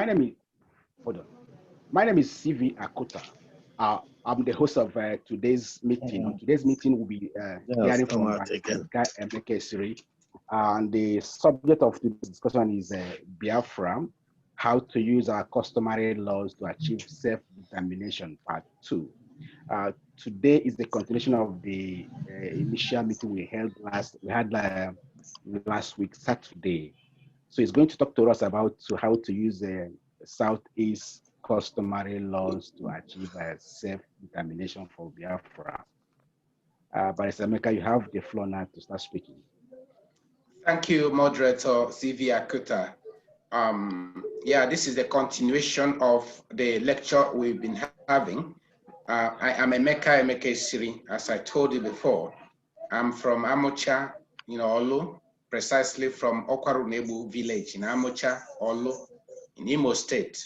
name is, hold on. My name is C.V.Akuta. I'm the host of today's meeting. On today's meeting, we'll be hearing from Amaefule, and the subject of today's discussion is Biafra, how to use our customary laws to achieve self-determination, part 2. Today is the continuation of the initial meeting we had last week, Saturday. So he's going to talk to us about how to use Southeast customary laws to achieve self-determination for Biafra. Barrister Emeka, you have the floor now to start speaking. Thank you, Moderator C.V.Akuta. Yeah, this is the continuation of the lecture we've been having. I am Umeh Clinton, as I told you before. I'm from Amocha, Olu, precisely from Okwarunebu village in Amocha, Olu, in Imo State.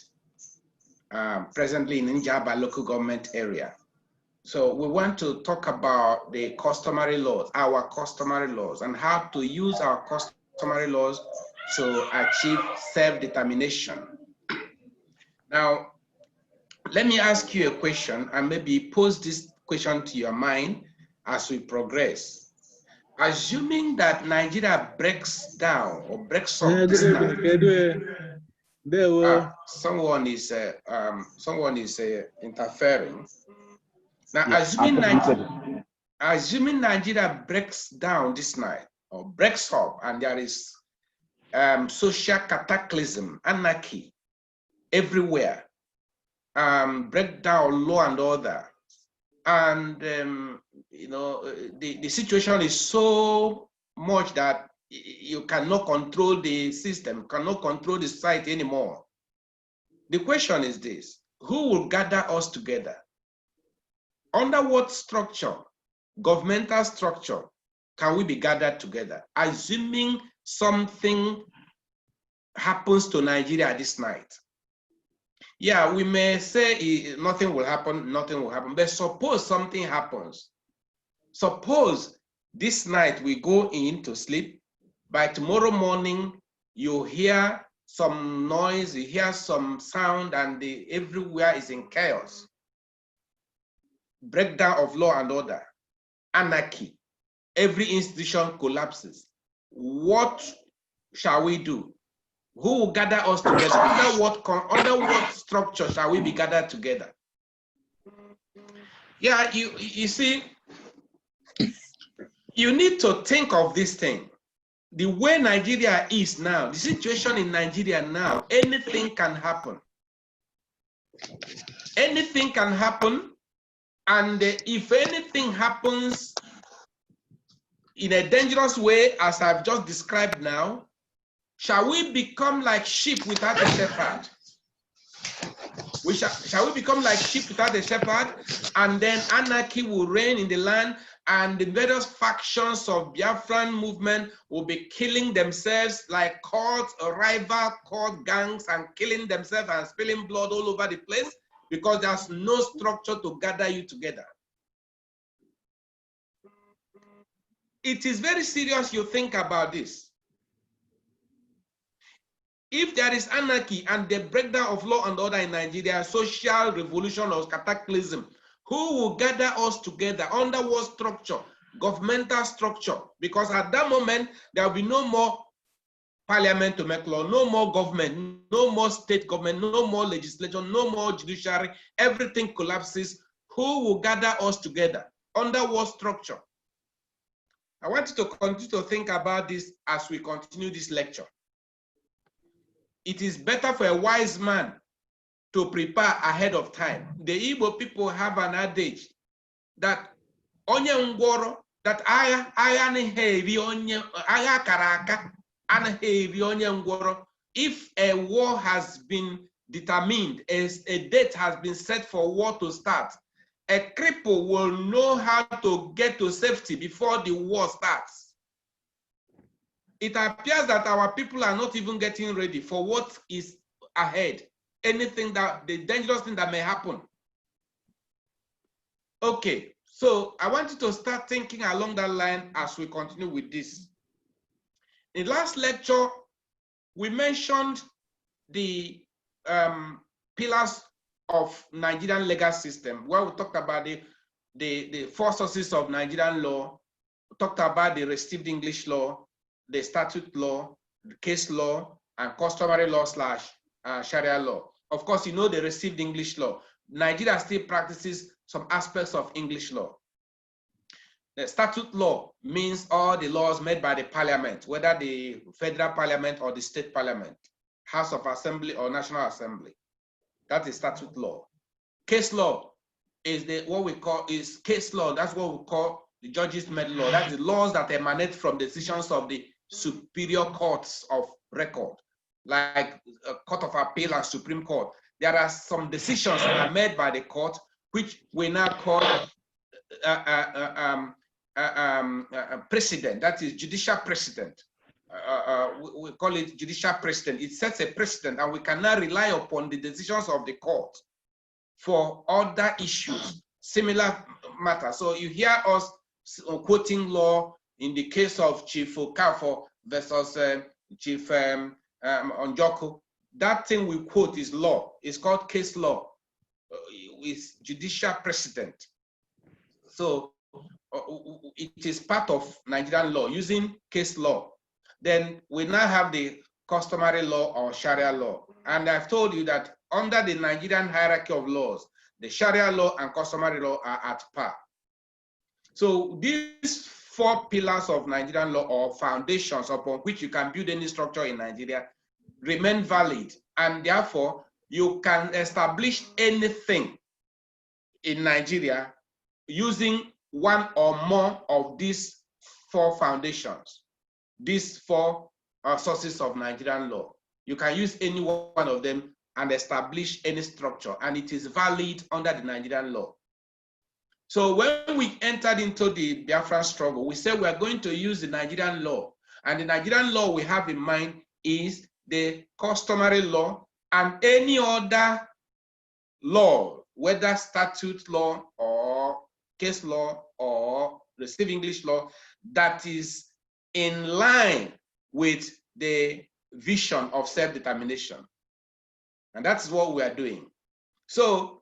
Presently in Njaba local government area. So we want to talk about the customary laws, our customary laws, and how to use our customary laws to achieve self-determination. Now, let me ask you a question and maybe pose this question to your mind as we progress. Assuming that Nigeria breaks down or breaks up this night, someone is interfering. Now, yeah, assuming Nigeria breaks down this night or breaks up, and there is social cataclysm, anarchy everywhere, breakdown law and order, and the situation is so much that you cannot control the system, cannot control the society anymore. The question is this: who will gather us together? Under what structure, governmental structure, can we be gathered together? Assuming something happens to Nigeria this night. Yeah, we may say nothing will happen, but suppose something happens. Suppose this night we go in to sleep, by tomorrow morning you hear some noise, you hear some sound, and everywhere is in chaos. Breakdown of law and order, anarchy, every institution collapses. What shall we do? Who will gather us together? Under what structure shall we be gathered together? Yeah, you see, you need to think of this thing. The way Nigeria is now, the situation in Nigeria now, anything can happen. Anything can happen, and if anything happens in a dangerous way, as I've just described now, shall we become like sheep without a shepherd? Shall we become like sheep without a shepherd, and then anarchy will reign in the land, and the various factions of Biafran movement will be killing themselves like rival cult gangs, and killing themselves and spilling blood all over the place because there's no structure to gather you together? It is very serious you think about this. If there is anarchy and the breakdown of law and order in Nigeria, social revolution or cataclysm, who will gather us together? Under what structure? Governmental structure. Because at that moment, there will be no more parliament to make law, no more government, no more state government, no more legislation, no more judiciary. Everything collapses. Who will gather us together? Under what structure? I want you to continue to think about this as we continue this lecture. It is better for a wise man to prepare ahead of time. The Igbo people have an adage that onye ngworo, that aya nehevi onye aya karaka anahevi onye ngworo. If a war has been determined, as a date has been set for war to start, a cripple will know how to get to safety before the war starts. It appears that our people are not even getting ready for what is ahead. Anything that, the dangerous thing that may happen. Okay, so I want you to start thinking along that line as we continue with this. In last lecture, we mentioned the pillars of Nigerian legal system, where we talked about the four sources of Nigerian law, we talked about the received English law, the statute law, the case law, and customary law / Sharia law. Of course, you know the received English law. Nigeria still practices some aspects of English law. The statute law means all the laws made by the parliament, whether the federal parliament or the state parliament, House of Assembly or National Assembly. That is statute law. Case law is what we call case law. That's what we call the judges made law. That's the laws that emanate from decisions of the superior courts of record, like Court of Appeal and Supreme Court. There are some decisions that are made by the court, which we now call precedent. That is judicial precedent. We call it judicial precedent. It sets a precedent, and we can now rely upon the decisions of the court for other issues, similar matters. So you hear us quoting law in the case of Chief Okafor versus Chief Onjoko. That thing we quote is law. It's called case law. It's judicial precedent. So it is part of Nigerian law using case law. Then we now have the customary law or Sharia law. And I've told you that under the Nigerian hierarchy of laws, the Sharia law and customary law are at par. So these four pillars of Nigerian law or foundations upon which you can build any structure in Nigeria remain valid. And therefore, you can establish anything in Nigeria using one or more of these four foundations, these four sources of Nigerian law. You can use any one of them and establish any structure, and it is valid under the Nigerian law. So when we entered into the Biafran struggle, we said we are going to use the Nigerian law, and the Nigerian law we have in mind is the customary law and any other law, whether statute law or case law or received English law, that is in line with the vision of self-determination. And that's what we are doing. So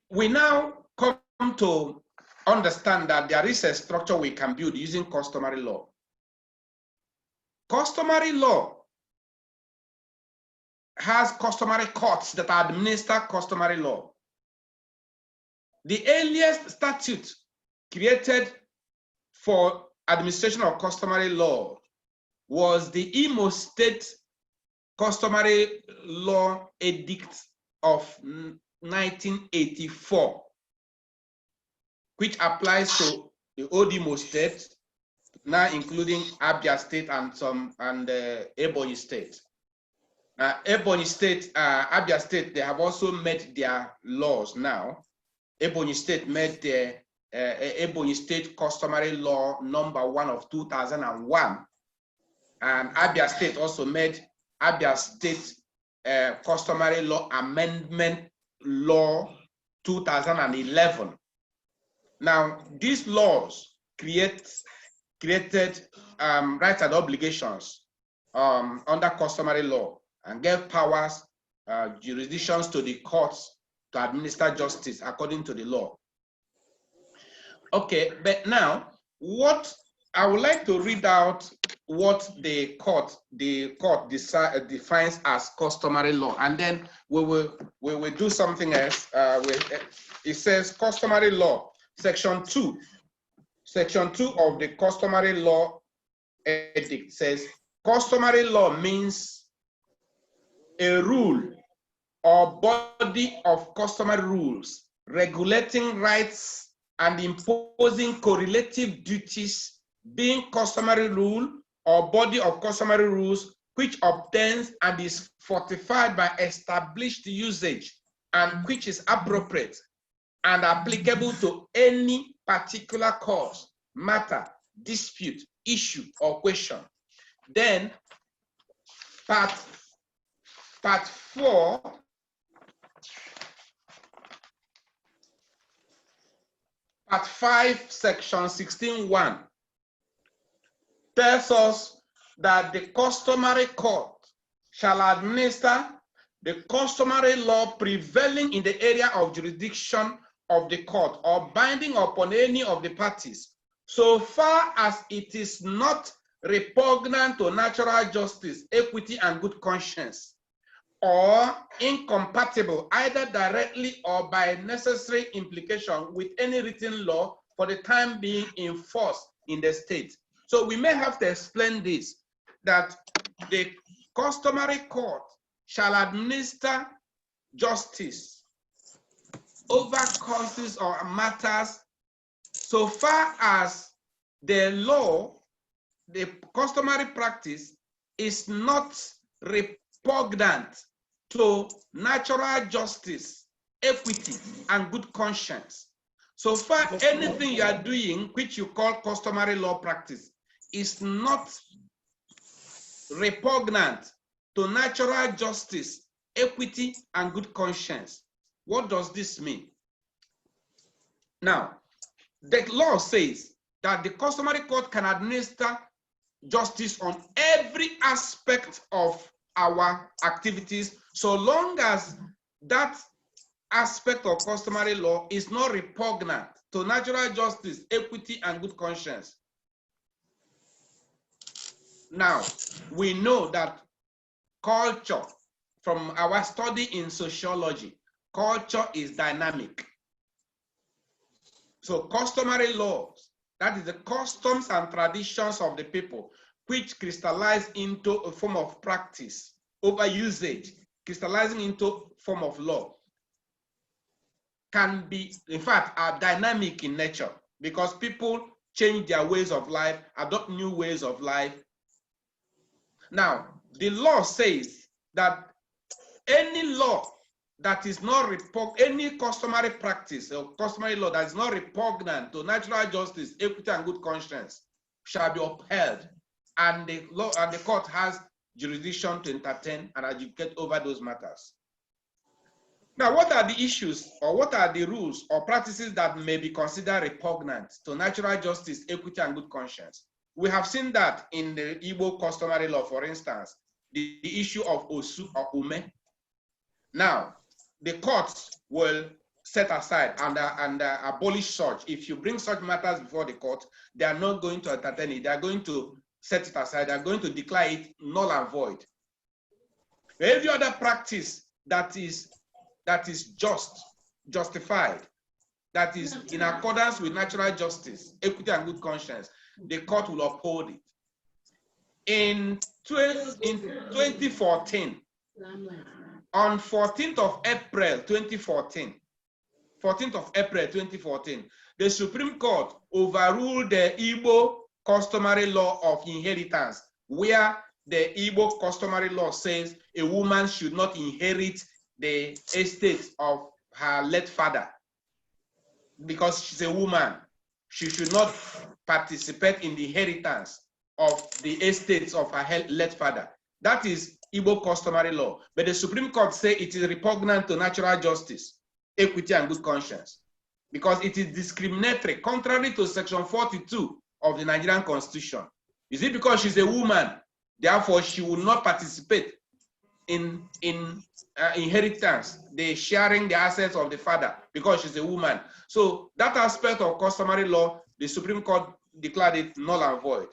we now come to understand that there is a structure we can build using customary law. Customary law has customary courts that administer customary law. The earliest statute created for administration of customary law was the Imo State Customary Law Edict of 1984, which applies to the old Imo State, now including Abia State and Ebonyi State. Ebonyi State, Abia State, they have also made their laws now. Ebonyi State made the Ebonyi State Customary Law #1 of 2001. And Abia State also made Abia State Customary Law Amendment Law 2011. Now, these laws created rights and obligations under customary law and gave powers, jurisdictions to the courts to administer justice according to the law. Okay, but now what I would like to read out what the court defines as customary law, and then we will do something else. It says customary law, section 2 of the customary law edict says customary law means a rule or body of customary rules regulating rights and imposing correlative duties, being customary rule or body of customary rules which obtains and is fortified by established usage and which is appropriate and applicable to any particular cause, matter, dispute, issue, or question. Then part 4, Part 5, section 16(1) tells us that the customary court shall administer the customary law prevailing in the area of jurisdiction of the court or binding upon any of the parties, so far as it is not repugnant to natural justice, equity, and good conscience, or incompatible either directly or by necessary implication with any written law for the time being in force in the state. So we may have to explain this, that the customary court shall administer justice over causes or matters so far as the law, the customary practice, is not repugnant to natural justice, equity, and good conscience. So far, anything you are doing, which you call customary law practice, is not repugnant to natural justice, equity, and good conscience. What does this mean? Now, the law says that the customary court can administer justice on every aspect of our activities, so long as that aspect of customary law is not repugnant to natural justice, equity, and good conscience. Now, we know that culture, from our study in sociology, culture is dynamic. So customary laws, that is the customs and traditions of the people, which crystallize into a form of practice over usage, crystallizing into a form of law, can be, in fact, are dynamic in nature, because people change their ways of life, adopt new ways of life. Now, the law says that any law that is not any customary practice or customary law that is not repugnant to natural justice, equity, and good conscience shall be upheld, and the law and the court has jurisdiction to entertain and adjudicate over those matters. Now, what are the issues, or what are the rules or practices that may be considered repugnant to natural justice, equity, and good conscience? We have seen that in the Igbo customary law, for instance, the issue of Osu or Umeh. Now, the courts will set aside and abolish such. If you bring such matters before the court, they are not going to entertain it. They are going to set it aside. They are going to declare it null and void. Every other practice that is justified, that is in accordance with natural justice, equity, and good conscience, the court will uphold it. In 2014, on 14th of April 2014, the Supreme Court overruled the Igbo customary law of inheritance, where the Igbo customary law says a woman should not inherit the estate of her late father. Because she's a woman, she should not participate in the inheritance of the estates of her late father. That is Igbo customary law. But the Supreme Court say it is repugnant to natural justice, equity, and good conscience, because it is discriminatory, contrary to Section 42 of the Nigerian Constitution. Is it because she's a woman, therefore she will not participate in inheritance, the sharing the assets of the father, because she's a woman? So that aspect of customary law, the Supreme Court declared it null and void.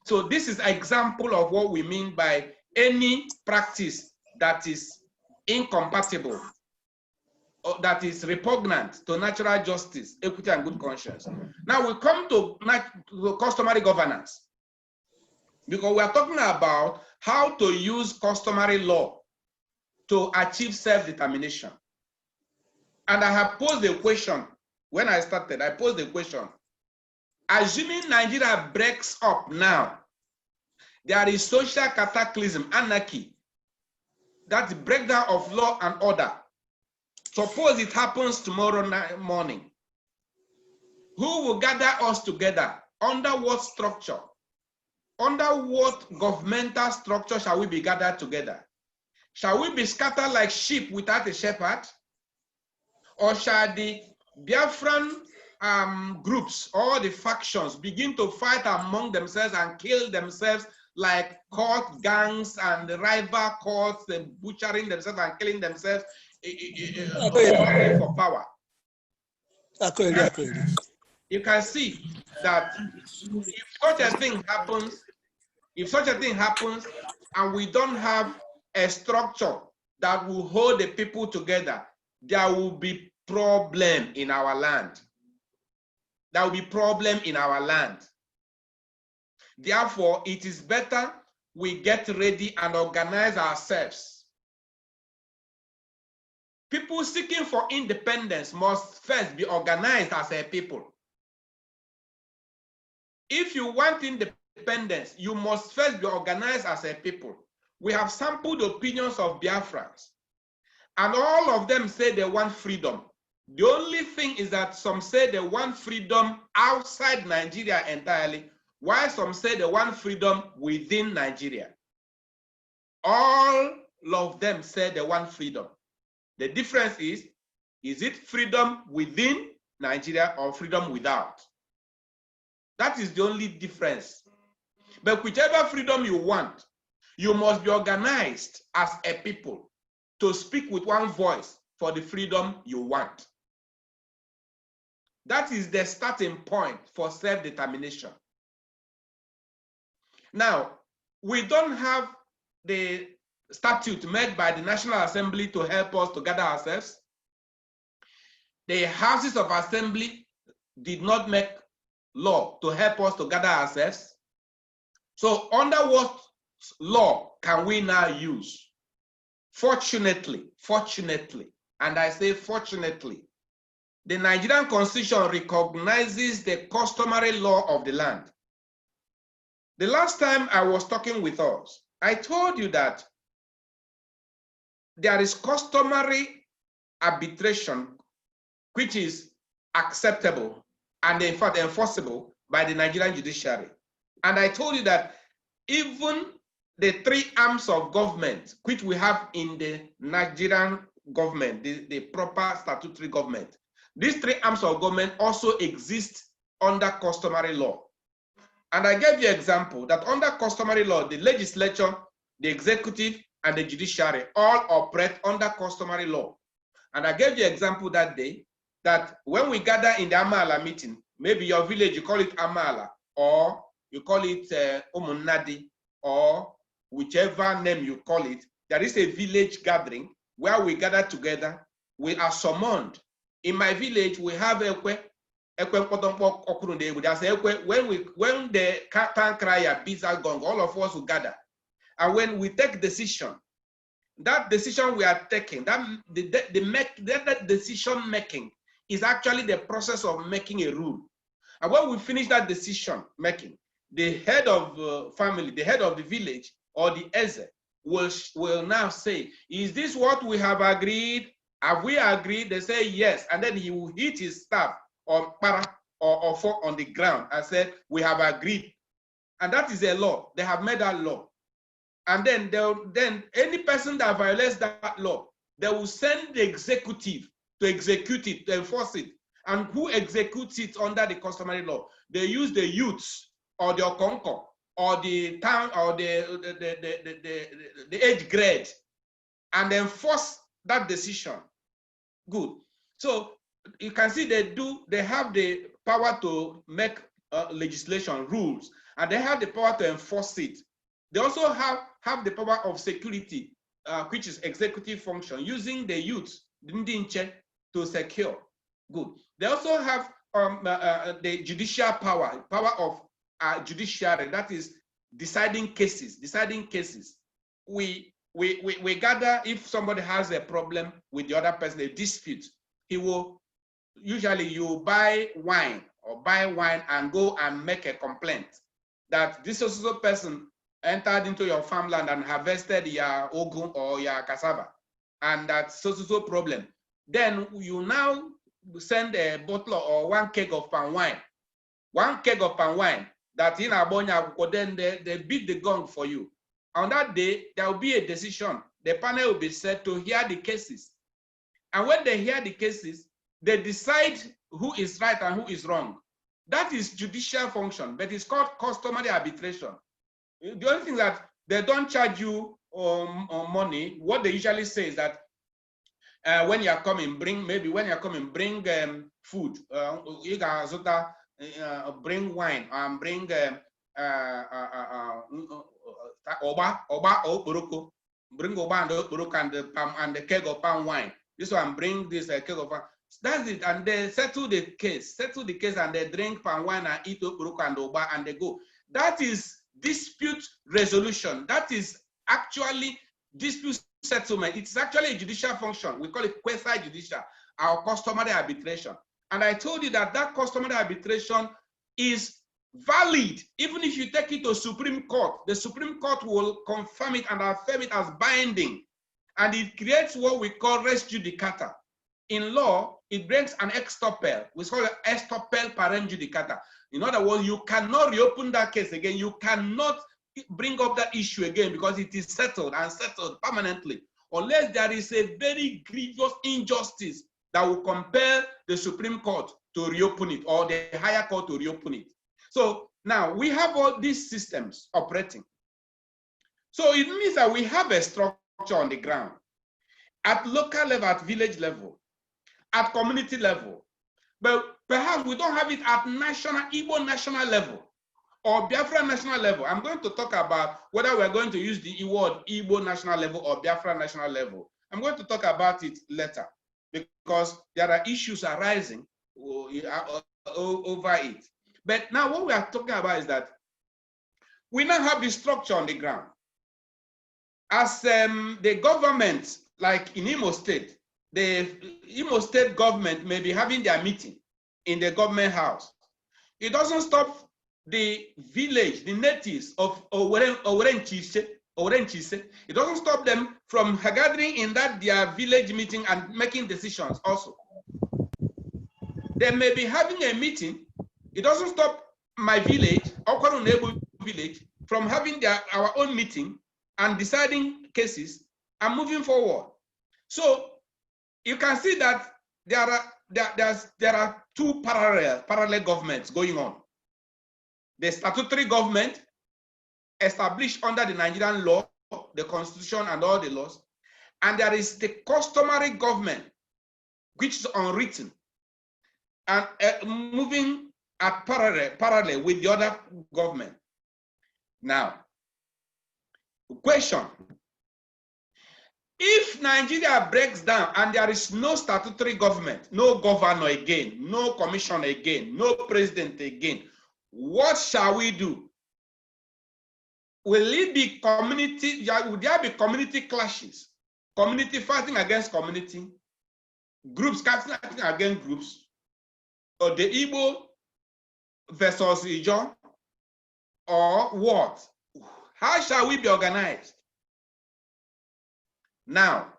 So this is an example of what we mean by any practice that is incompatible or that is repugnant to natural justice, equity, and good conscience. Now we come to customary governance, because we are talking about how to use customary law to achieve self-determination. And I have posed a question when I started. I posed a question. Assuming Nigeria breaks up now, there is social cataclysm, anarchy, that's the breakdown of law and order. Suppose it happens tomorrow morning. Who will gather us together? Under what structure? Under what governmental structure shall we be gathered together? Shall we be scattered like sheep without a shepherd? Or shall the Biafran groups or the factions begin to fight among themselves and kill themselves like court gangs and rival courts and butchering themselves and killing themselves for power. You can see that if such a thing happens, and we don't have a structure that will hold the people together, there will be problem in our land. There will be problem in our land. Therefore, it is better we get ready and organize ourselves. People seeking for independence must first be organized as a people. If you want independence, you must first be organized as a people. We have sampled opinions of Biafrans, and all of them say they want freedom. The only thing is that some say they want freedom outside Nigeria entirely, while some say they want freedom within Nigeria. All of them say they want freedom. The difference is it freedom within Nigeria or freedom without? That is the only difference. But whichever freedom you want, you must be organized as a people to speak with one voice for the freedom you want. That is the starting point for self-determination. Now, we don't have the statute made by the National Assembly to help us to gather ourselves. The houses of assembly did not make law to help us to gather ourselves. So under what law can we now use? Fortunately, and I say fortunately, the Nigerian Constitution recognizes the customary law of the land. The last time I was talking with us, I told you that there is customary arbitration which is acceptable and in fact enforceable by the Nigerian judiciary. And I told you that even the three arms of government which we have in the Nigerian government, the proper statutory government, these three arms of government also exist under customary law. And I gave you an example that under customary law, the legislature, the executive, and the judiciary all operate under customary law. And I gave you an example that day that when we gather in the Amaala meeting, maybe your village, you call it Amaala, or you call it Umunnadi, or whichever name you call it, there is a village gathering where we gather together. We are summoned. In my village, we have Ekwe. When the town crier beats our gong, all of us will gather. And when we take decision, that decision we are taking, that decision making is actually the process of making a rule. And when we finish that decision making, the head of family, the head of the village, or the Eze will now say, is this what we have agreed? Have we agreed? They say yes. And then he will hit his staff or para or fall on the ground and say, we have agreed. And that is a law. They have made that law. And then any person that violates that law, they will send the executive to execute it, to enforce it. And who executes it under the customary law? They use the youths or the Okonko or the town or the age grade and enforce that decision. Good. So you can see they have the power to make legislation, rules, and they have the power to enforce it. They also have the power of security, which is executive function, using the youth to secure. Good. They also have the judicial power of judiciary, that is deciding cases. We gather if somebody has a problem with the other person, a dispute, he will, usually you buy wine and go and make a complaint that this also person entered into your farmland and harvested your ogun or your cassava, and that's so problem. Then you now send a bottle or 1 keg of palm wine. 1 keg of palm wine that in Abonya, then they beat the gong for you. On that day, there will be a decision. The panel will be set to hear the cases. And when they hear the cases, they decide who is right and who is wrong. That is judicial function, but it's called customary arbitration. The only thing that they don't charge you money. What they usually say is that when you are coming, bring food. You can bring wine and bring oba bring oba and okporoko and the palm and the keg of palm wine. This one bring this keg of palm. That's it, and they settle the case, and they drink palm wine and eat okporoko and oba and they go. That is dispute resolution. That is actually dispute settlement. It's actually a judicial function. We call it quasi-judicial, our customary arbitration. And I told you that that customary arbitration is valid. Even if you take it to Supreme Court, the Supreme Court will confirm it and affirm it as binding. And it creates what we call res judicata. In law, it brings an extopel. We call it extopel parem judicata. In other words, you cannot reopen that case again. You cannot bring up that issue again because it is settled and settled permanently, unless there is a very grievous injustice that will compel the Supreme Court to reopen it or the higher court to reopen it. So now we have all these systems operating. So it means that we have a structure on the ground at local level, at village level, at community level, but perhaps we don't have it at national, Igbo national level or Biafra national level. I'm going to talk about whether we're going to use the word Igbo national level or Biafra national level. I'm going to talk about it later because there are issues arising over it. But now what we are talking about is that we now have the structure on the ground. As the government, like in Imo State, the Imo State government may be having their meeting in the government house. It doesn't stop the village, the natives of Owerenchise. It doesn't stop them from gathering in that their village meeting and making decisions also. They may be having a meeting. It doesn't stop my village, Okwaru village, from having our own meeting and deciding cases and moving forward. So you can see that there are two parallel governments going on. The statutory government established under the Nigerian law, the constitution and all the laws, and there is the customary government, which is unwritten and moving at parallel with the other government. Now, question: if Nigeria breaks down and there is no statutory government, no governor again, no commission again, no president again, what shall we do? Will it be community? Would there be community clashes? Community fighting against community? Groups fighting against groups? Or the Igbo versus Ijo? Or what? How shall we be organized? Now,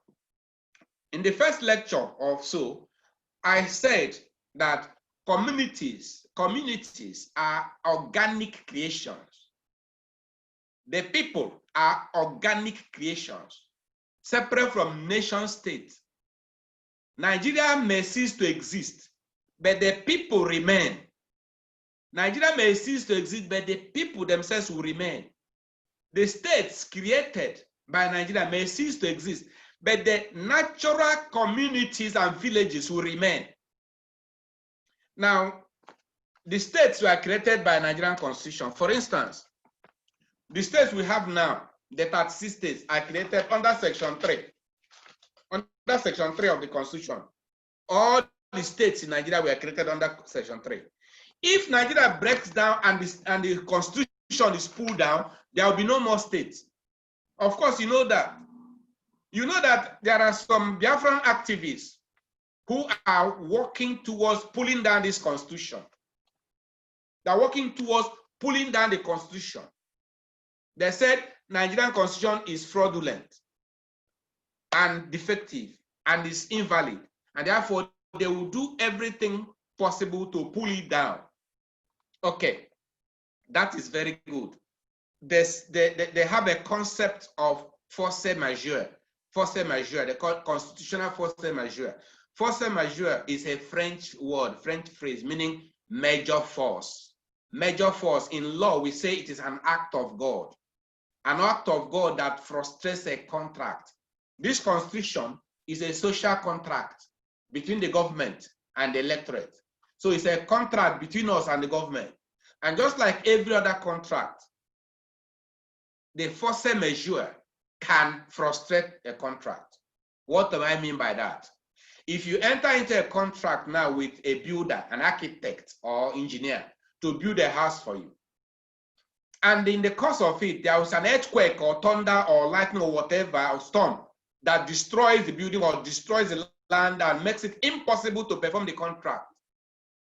in the first lecture or so, I said that communities are organic creations. The people are organic creations, separate from nation states. Nigeria may cease to exist, but the people remain. Nigeria may cease to exist, but the people themselves will remain. The states created by Nigeria may cease to exist, but the natural communities and villages will remain. Now, the states were created by Nigerian Constitution. For instance, the states we have now, the 36 states, are created under Section 3. Under Section 3 of the Constitution. All the states in Nigeria were created under Section 3. If Nigeria breaks down and the Constitution is pulled down, there will be no more states. Of course, you know that. You know that there are some Biafran activists who are working towards pulling down this Constitution. They're working towards pulling down the Constitution. They said Nigerian Constitution is fraudulent and defective and is invalid, and therefore they will do everything possible to pull it down. Okay, that is very good. They have a concept of force majeure. Force majeure, they call it constitutional force majeure. Force majeure is a French word, French phrase, meaning major force. Major force. In law, we say it is an act of God. an act of God that frustrates a contract. This constitution is a social contract between the government and the electorate. So it's a contract between us and the government. And just like every other contract, the force majeure can frustrate a contract. What do I mean by that? If you enter into a contract now with a builder, an architect or engineer to build a house for you, and in the course of it, there was an earthquake or thunder or lightning or whatever, or storm that destroys the building or destroys the land and makes it impossible to perform the contract,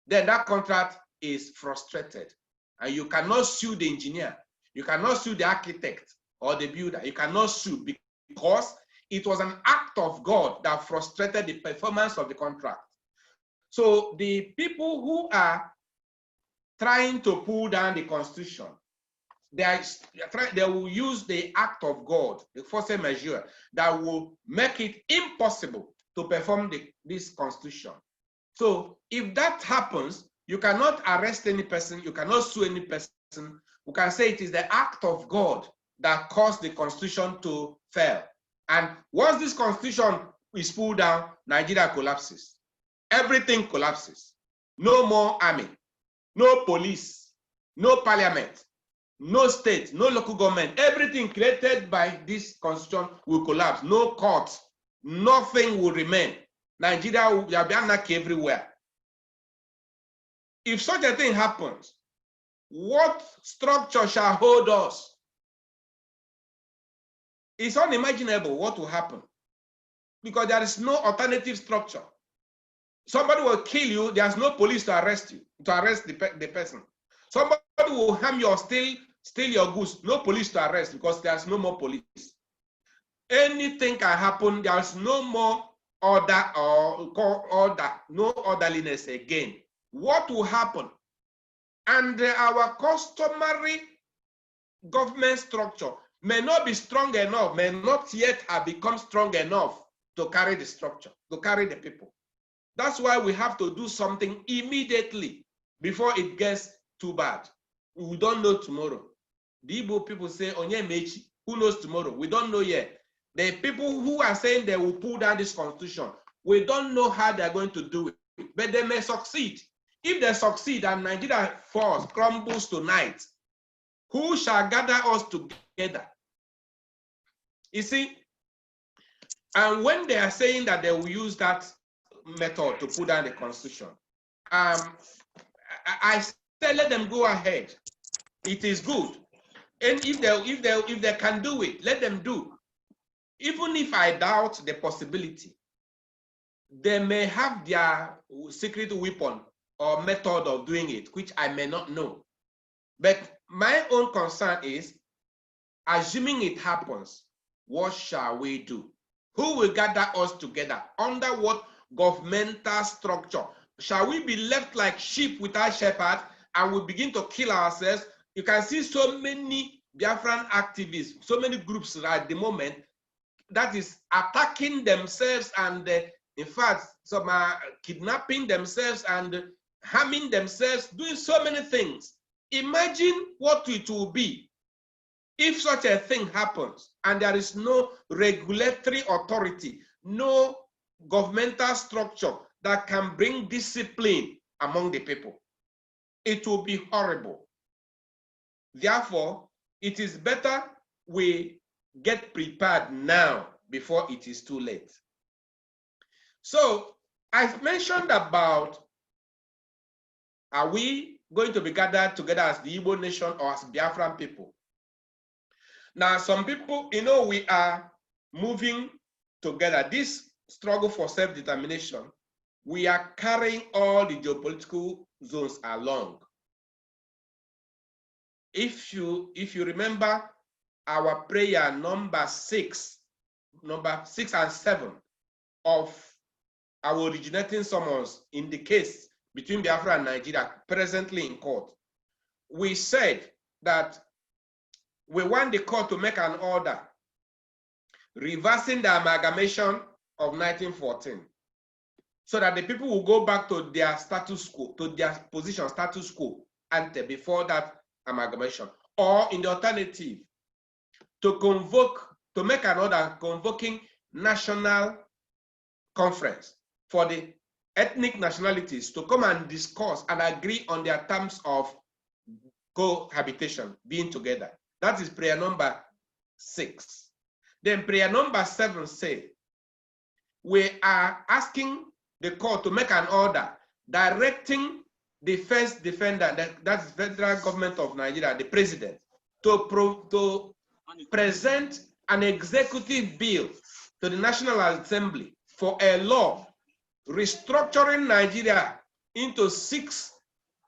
then that contract is frustrated. And you cannot sue the engineer. You cannot sue the architect or the builder. You cannot sue because it was an act of God that frustrated the performance of the contract. So the people who are trying to pull down the Constitution, they will use the act of God, the force majeure, that will make it impossible to perform this Constitution. So if that happens, you cannot arrest any person, you cannot sue any person. You can say it is the act of God that caused the Constitution to fail. And once this Constitution is pulled down, Nigeria collapses. Everything collapses. No more army, no police, no parliament, no state, no local government. Everything created by this Constitution will collapse. No courts, nothing will remain. Nigeria will be anarchy everywhere. If such a thing happens, what structure shall hold us? It's unimaginable what will happen because there is no alternative structure. Somebody will kill you, there's no police to arrest you, to arrest the person. Somebody will harm you or steal your goods, no police to arrest because there's no more police. Anything can happen, there's no more order no orderliness again. What will happen? And our customary government structure may not be strong enough, may not yet have become strong enough to carry the structure, to carry the people. That's why we have to do something immediately before it gets too bad. We don't know tomorrow. The Igbo people say, Onye mechi, who knows tomorrow? We don't know yet. The people who are saying they will pull down this constitution, we don't know how they're going to do it, but they may succeed. If they succeed and Nigeria falls, crumbles tonight, who shall gather us together? You see, and when they are saying that they will use that method to put down the constitution, I say let them go ahead. It is good, and if they can do it, let them do. Even if I doubt the possibility, they may have their secret weapon or method of doing it, which I may not know. But my own concern is, assuming it happens, what shall we do? Who will gather us together? Under what governmental structure? Shall we be left like sheep without shepherd and we begin to kill ourselves? You can see so many Biafran activists, so many groups at the moment that is attacking themselves and in fact, some are kidnapping themselves and harming themselves, doing so many things. Imagine what it will be if such a thing happens and there is no regulatory authority, no governmental structure that can bring discipline among the people. It will be horrible. Therefore, it is better we get prepared now before it is too late. So I've mentioned about, are we going to be gathered together as the Igbo nation or as Biafran people? Now, some people, we are moving together. This struggle for self-determination, we are carrying all the geopolitical zones along. If you remember our prayer number 6 and 7 of our originating summons in the case between Biafra and Nigeria presently in court, we said that we want the court to make an order reversing the amalgamation of 1914 so that the people will go back to their status quo, to their position, status quo ante, before that amalgamation. Or in the alternative, to make an order convoking national conference for the ethnic nationalities to come and discuss and agree on their terms of cohabitation, being together. That is prayer number 6. Then prayer number 7 says, we are asking the court to make an order directing the first defendant, that's the federal government of Nigeria, the president, to present an executive bill to the National Assembly for a law restructuring Nigeria into 6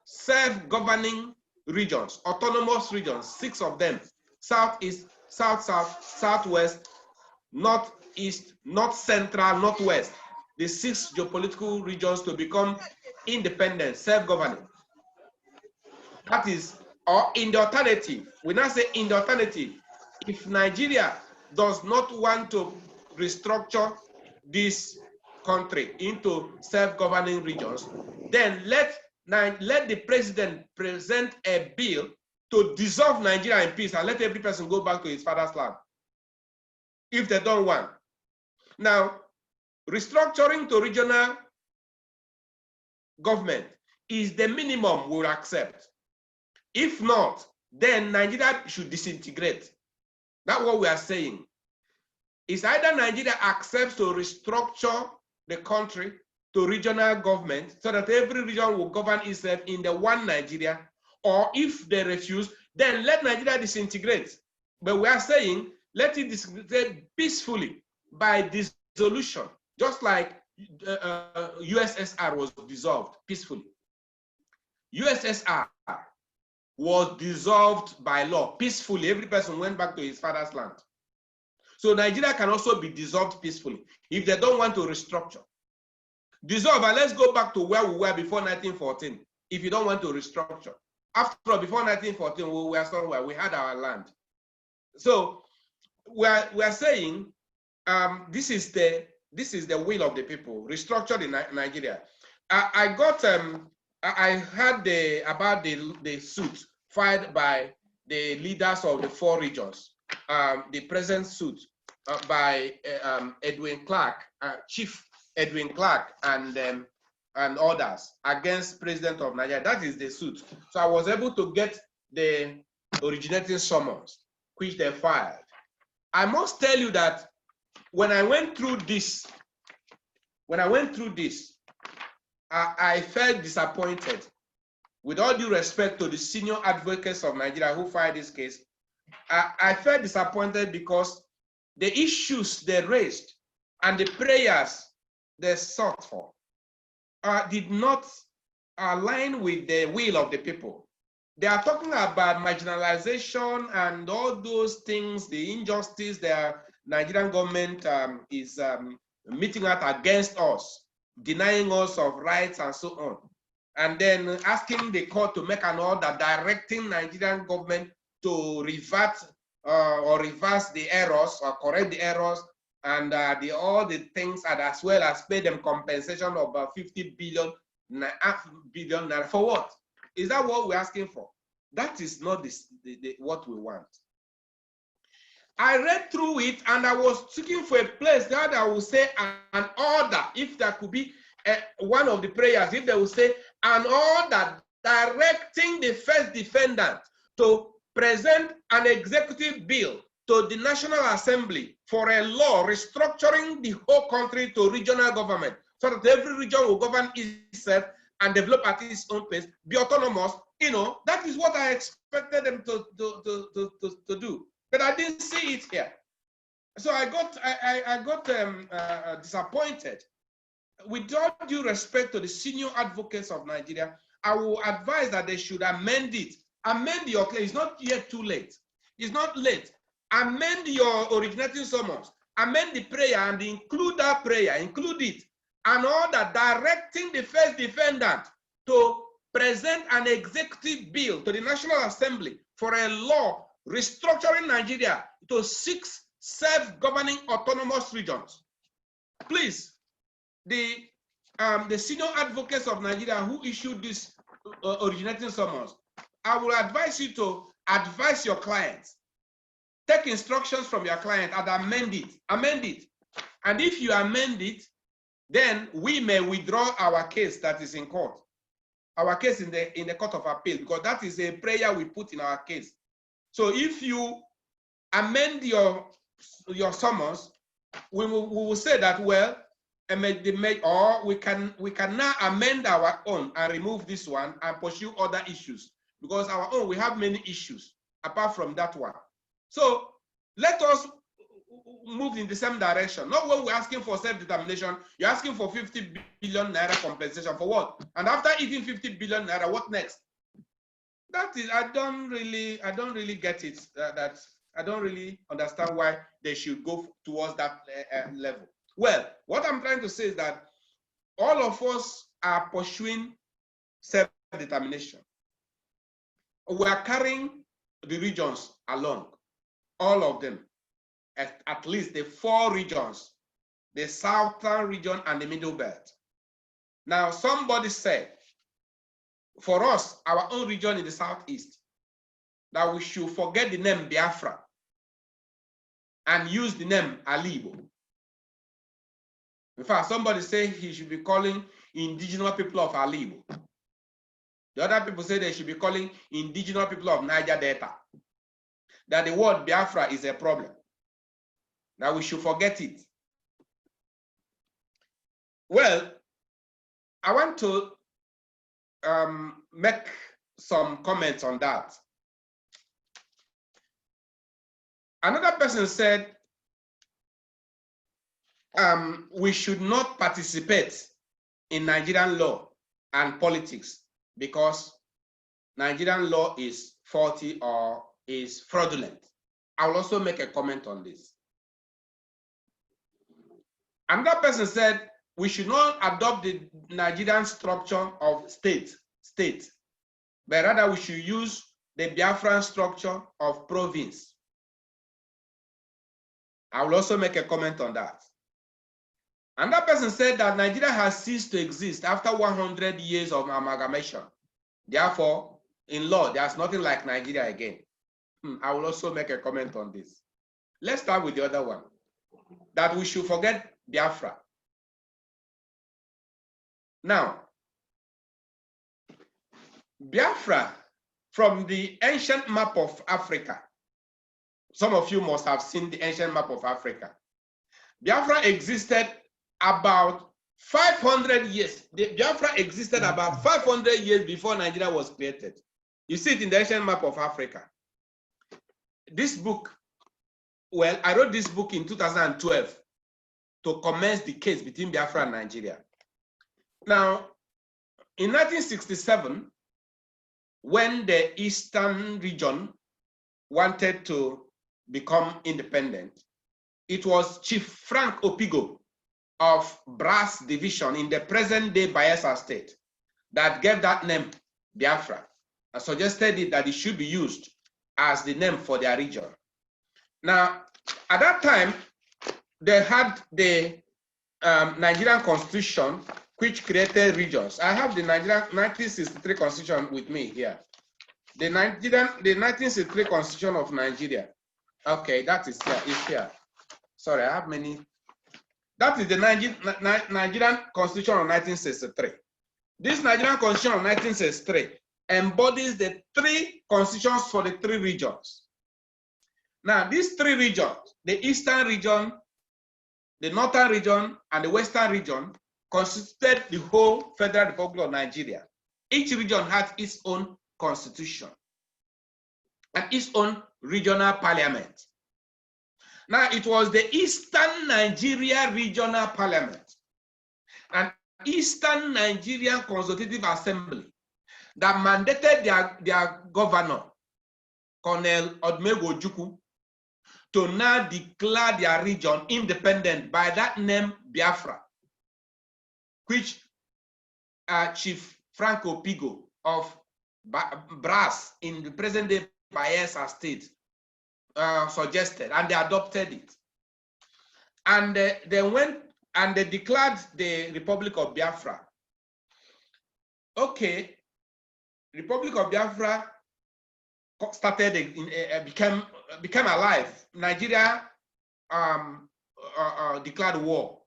self-governing regions, autonomous regions, 6 of them: southeast, south-south, southwest, northeast, north central, northwest. The 6 geopolitical regions to become independent, self-governing. That is, or in the alternative, we now say in the alternative, if Nigeria does not want to restructure this country into self-governing regions, then let the president present a bill to dissolve Nigeria in peace and let every person go back to his father's land, if they don't want. Now, restructuring to regional government is the minimum we'll accept. If not, then Nigeria should disintegrate. That's what we are saying. It's either Nigeria accepts to restructure the country to regional government so that every region will govern itself in the one Nigeria, or if they refuse, then let Nigeria disintegrate. But we are saying let it disintegrate peacefully by dissolution, just like USSR was dissolved peacefully. USSR was dissolved by law peacefully. Every person went back to his father's land. So Nigeria can also be dissolved peacefully if they don't want to restructure. Dissolve, and let's go back to where we were before 1914. If you don't want to restructure, after all, before 1914, we were somewhere, we had our land. So we are saying this is the will of the people, restructured in Nigeria. I heard about the suit filed by the leaders of the 4 regions, the present suit by Edwin Clark, Chief Edwin Clark, and others against President of Nigeria. That is the suit. So I was able to get the originating summons, which they filed. I must tell you that when I went through this, I felt disappointed. With all due respect to the senior advocates of Nigeria who filed this case, I felt disappointed because the issues they raised and the prayers they sought for did not align with the will of the people. They are talking about marginalization and all those things, the injustice the Nigerian government is meting out against us, denying us of rights and so on. And then asking the court to make an order directing Nigerian government to revert or reverse the errors or correct the errors, and all the things, and as well as pay them compensation of 50 billion naira. For what? Is that what we're asking for? That is not what we want. I read through it and I was looking for a place that I would say an order, if there could be one of the prayers, if they would say an order directing the first defendant to present an executive bill to the National Assembly for a law restructuring the whole country to regional government, so that every region will govern itself and develop at its own pace, be autonomous. You know, that is what I expected them to do, but I didn't see it here. So I got disappointed. With all due respect to the senior advocates of Nigeria, I will advise that they should amend it. Amend your claim. It's not yet too late. It's not late. Amend your originating summons. Amend the prayer and include that prayer. Include it. An order directing the first defendant to present an executive bill to the National Assembly for a law restructuring Nigeria to 6 self-governing autonomous regions. Please, the senior advocates of Nigeria who issued this originating summons, I will advise you to advise your clients take instructions from your client and amend it. Amend it. And if you amend it, then we may withdraw our case that is in court. Our case in the Court of Appeal, because that is a prayer we put in our case. So if you amend your summons, we will say that, well, or we can now amend our own and remove this one and pursue other issues, because our own, we have many issues apart from that one. So let us move in the same direction. Not when we're asking for self-determination, you're asking for 50 billion naira compensation for what? And after eating 50 billion naira, what next? That is, I don't really get it. I don't really understand why they should go towards that level. Well, what I'm trying to say is that all of us are pursuing self-determination. We are carrying the regions along, all of them, at least the 4 regions, the southern region and the middle belt. Now, somebody said, for us, our own region in the southeast, that we should forget the name Biafra and use the name Alibo. In fact, somebody said he should be calling indigenous people of Alibo. The other people say they should be calling indigenous people of Niger Delta. That the word Biafra is a problem. That we should forget it. Well, I want to make some comments on that. Another person said, we should not participate in Nigerian law and politics because Nigerian law is faulty or is fraudulent. I will also make a comment on this. Another person said, we should not adopt the Nigerian structure of state, but rather we should use the Biafran structure of province. I will also make a comment on that. Another person said that Nigeria has ceased to exist after 100 years of amalgamation. Therefore, in law, there's nothing like Nigeria again. I will also make a comment on this. Let's start with the other one, that we should forget Biafra. Now, Biafra, from the ancient map of Africa, some of you must have seen the ancient map of Africa. Biafra existed about 500 years. Biafra existed about 500 years before Nigeria was created. You see it in the ancient map of Africa. This book, well, I wrote this book in 2012 to commence the case between Biafra and Nigeria. Now, in 1967, when the Eastern region wanted to become independent, it was Chief Frank Opigo of Brass Division in the present-day Bayelsa State that gave that name Biafra and suggested that it should be used as the name for their region. Now, at that time, they had the Nigerian Constitution, which created regions. I have the Nigerian 1963 Constitution with me here. The 1963 Constitution of Nigeria. Okay, that is here. It's here. Sorry, I have many. That is the Nigerian Constitution of 1963. This Nigerian Constitution of 1963 embodies the 3 constitutions for the 3 regions. Now, these 3 regions, the Eastern region, the Northern region, and the Western region, constituted the whole Federal Republic of Nigeria. Each region had its own constitution and its own regional parliament. Now, it was the Eastern Nigeria Regional Parliament and Eastern Nigerian Consultative Assembly that mandated their governor, Colonel Umeh Clinton, to now declare their region independent by that name Biafra, which Chief Frank Opigo of Brass in the present-day Bayelsa State suggested, and they adopted it. And they went and they declared the Republic of Biafra. Okay, Republic of Biafra started became became alive, Nigeria declared war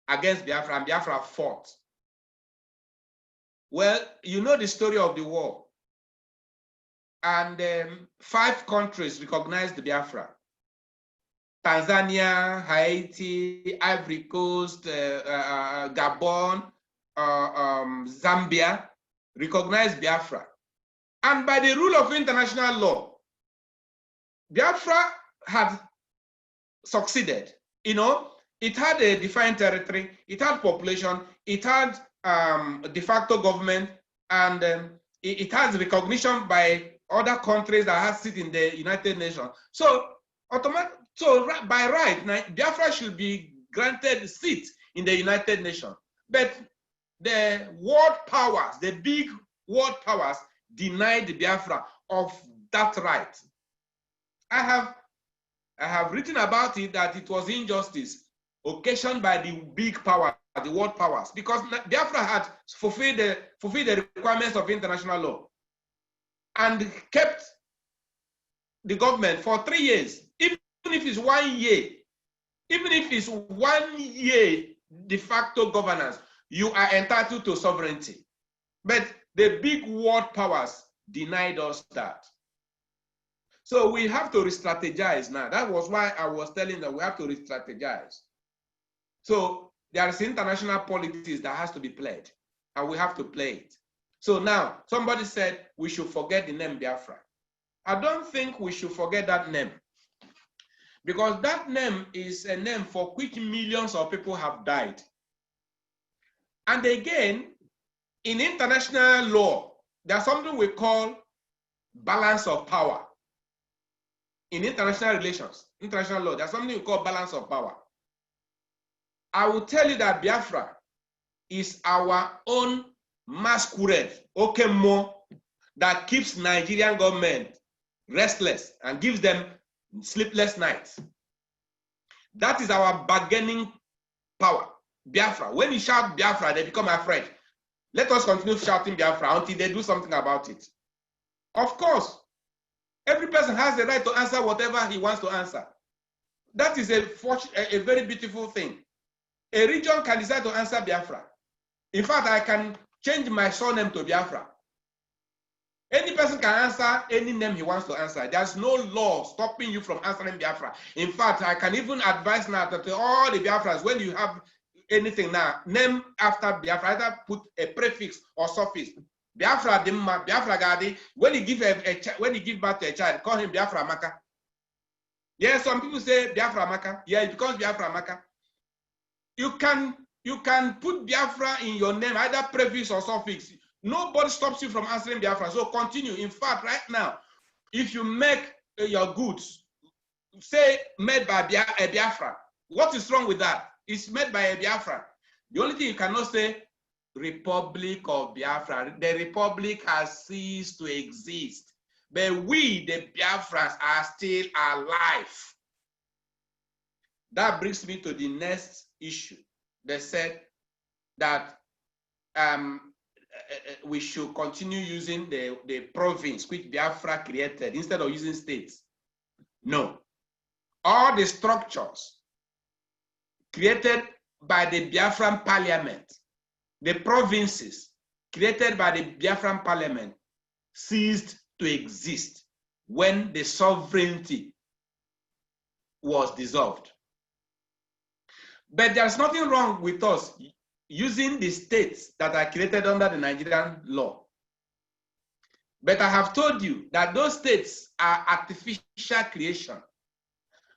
against Biafra, and Biafra fought. Well, you know the story of the war. And 5 countries recognized the Biafra. Tanzania, Haiti, Ivory Coast, Gabon, Zambia recognized Biafra. And by the rule of international law, Biafra had succeeded. You know, it had a defined territory, it had population, it had de facto government, and it has recognition by other countries that have sit in the United Nations. So, by right, Biafra should be granted a seat in the United Nations. But the world powers, the big world powers, denied Biafra of that right. I have written about it that it was injustice occasioned by the big power, the world powers, because Biafra had fulfilled the requirements of international law and kept the government for 3 years, even if it's 1 year, even if it's 1 year de facto governance, you are entitled to sovereignty. But the big world powers denied us that. So we have to re-strategize now. That was why I was telling that we have to re-strategize. So there is international politics that has to be played, and we have to play it. So now, somebody said we should forget the name Biafra. I don't think we should forget that name, because that name is a name for which millions of people have died. And again, in international law, there's something we call balance of power. In international relations, international law, there's something we call balance of power. I will tell you that Biafra is our own masquerade, Okemo, that keeps Nigerian government restless and gives them sleepless nights. That is our bargaining power, Biafra. When you shout Biafra, they become afraid. Let us continue shouting Biafra until they do something about it. Of course, every person has the right to answer whatever he wants to answer. That is a very beautiful thing. A region can decide to answer Biafra. In fact, I can change my surname to Biafra. Any person can answer any name he wants to answer. There's no law stopping you from answering Biafra. In fact, I can even advise now that all the Biafrans, when you have anything now, name after Biafra, either put a prefix or suffix. Biafra Dimma, Biafra Gadi. When you give birth to a child, call him Biafra Maka. Yes, some people say Biafra Maka. Yeah, it becomes Biafra Maka. You can put Biafra in your name, either prefix or suffix. Nobody stops you from answering Biafra. So continue. In fact, right now, if you make your goods, say made by a Biafra, what is wrong with that? It's made by a Biafra. The only thing you cannot say, Republic of Biafra. The Republic has ceased to exist. But we, the Biafrans, are still alive. That brings me to the next issue. They said that we should continue using the province which Biafra created instead of using states. No. All the structures created by the Biafran parliament, the provinces created by the Biafran parliament, ceased to exist when the sovereignty was dissolved. But there's nothing wrong with us using the states that are created under the Nigerian law. But I have told you that those states are artificial creation.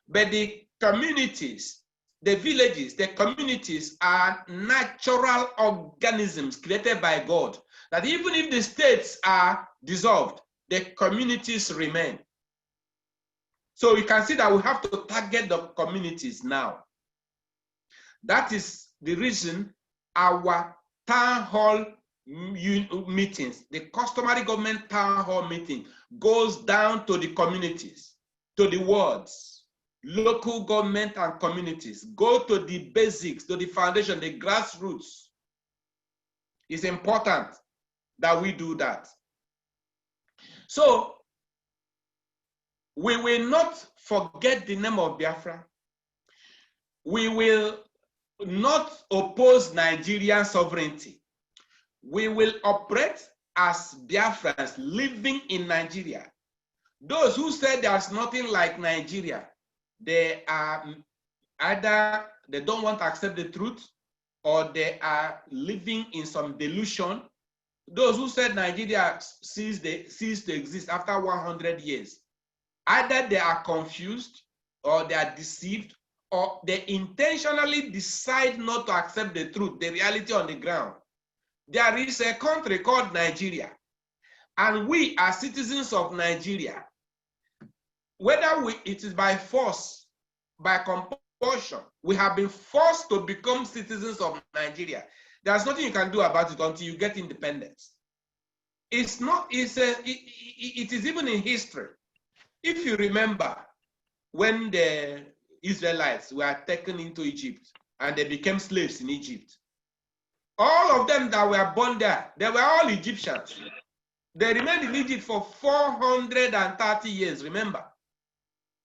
But the communities, the villages, the communities are natural organisms created by God. That even if the states are dissolved, the communities remain. So you can see that we have to target the communities now. That is the reason our town hall meetings, the customary government town hall meeting, goes down to the communities, to the wards, local government and communities. Go to the basics, to the foundation, the grassroots. It's important that we do that. So We will not forget the name of Biafra. We will not oppose Nigerian sovereignty. We will operate as Biafrans living in Nigeria. Those who said there's nothing like Nigeria, they are either they don't want to accept the truth, or they are living in some delusion. Those who said Nigeria ceased to exist after 100 years, either they are confused, or they are deceived, or they intentionally decide not to accept the truth, the reality on the ground. There is a country called Nigeria, and we are citizens of Nigeria. Whether it is by force, by compulsion, we have been forced to become citizens of Nigeria. There's nothing you can do about it until you get independence. It is even in history. If you remember, when the Israelites were taken into Egypt and they became slaves in Egypt, all of them that were born there, they were all Egyptians. They remained in Egypt for 430 years, remember.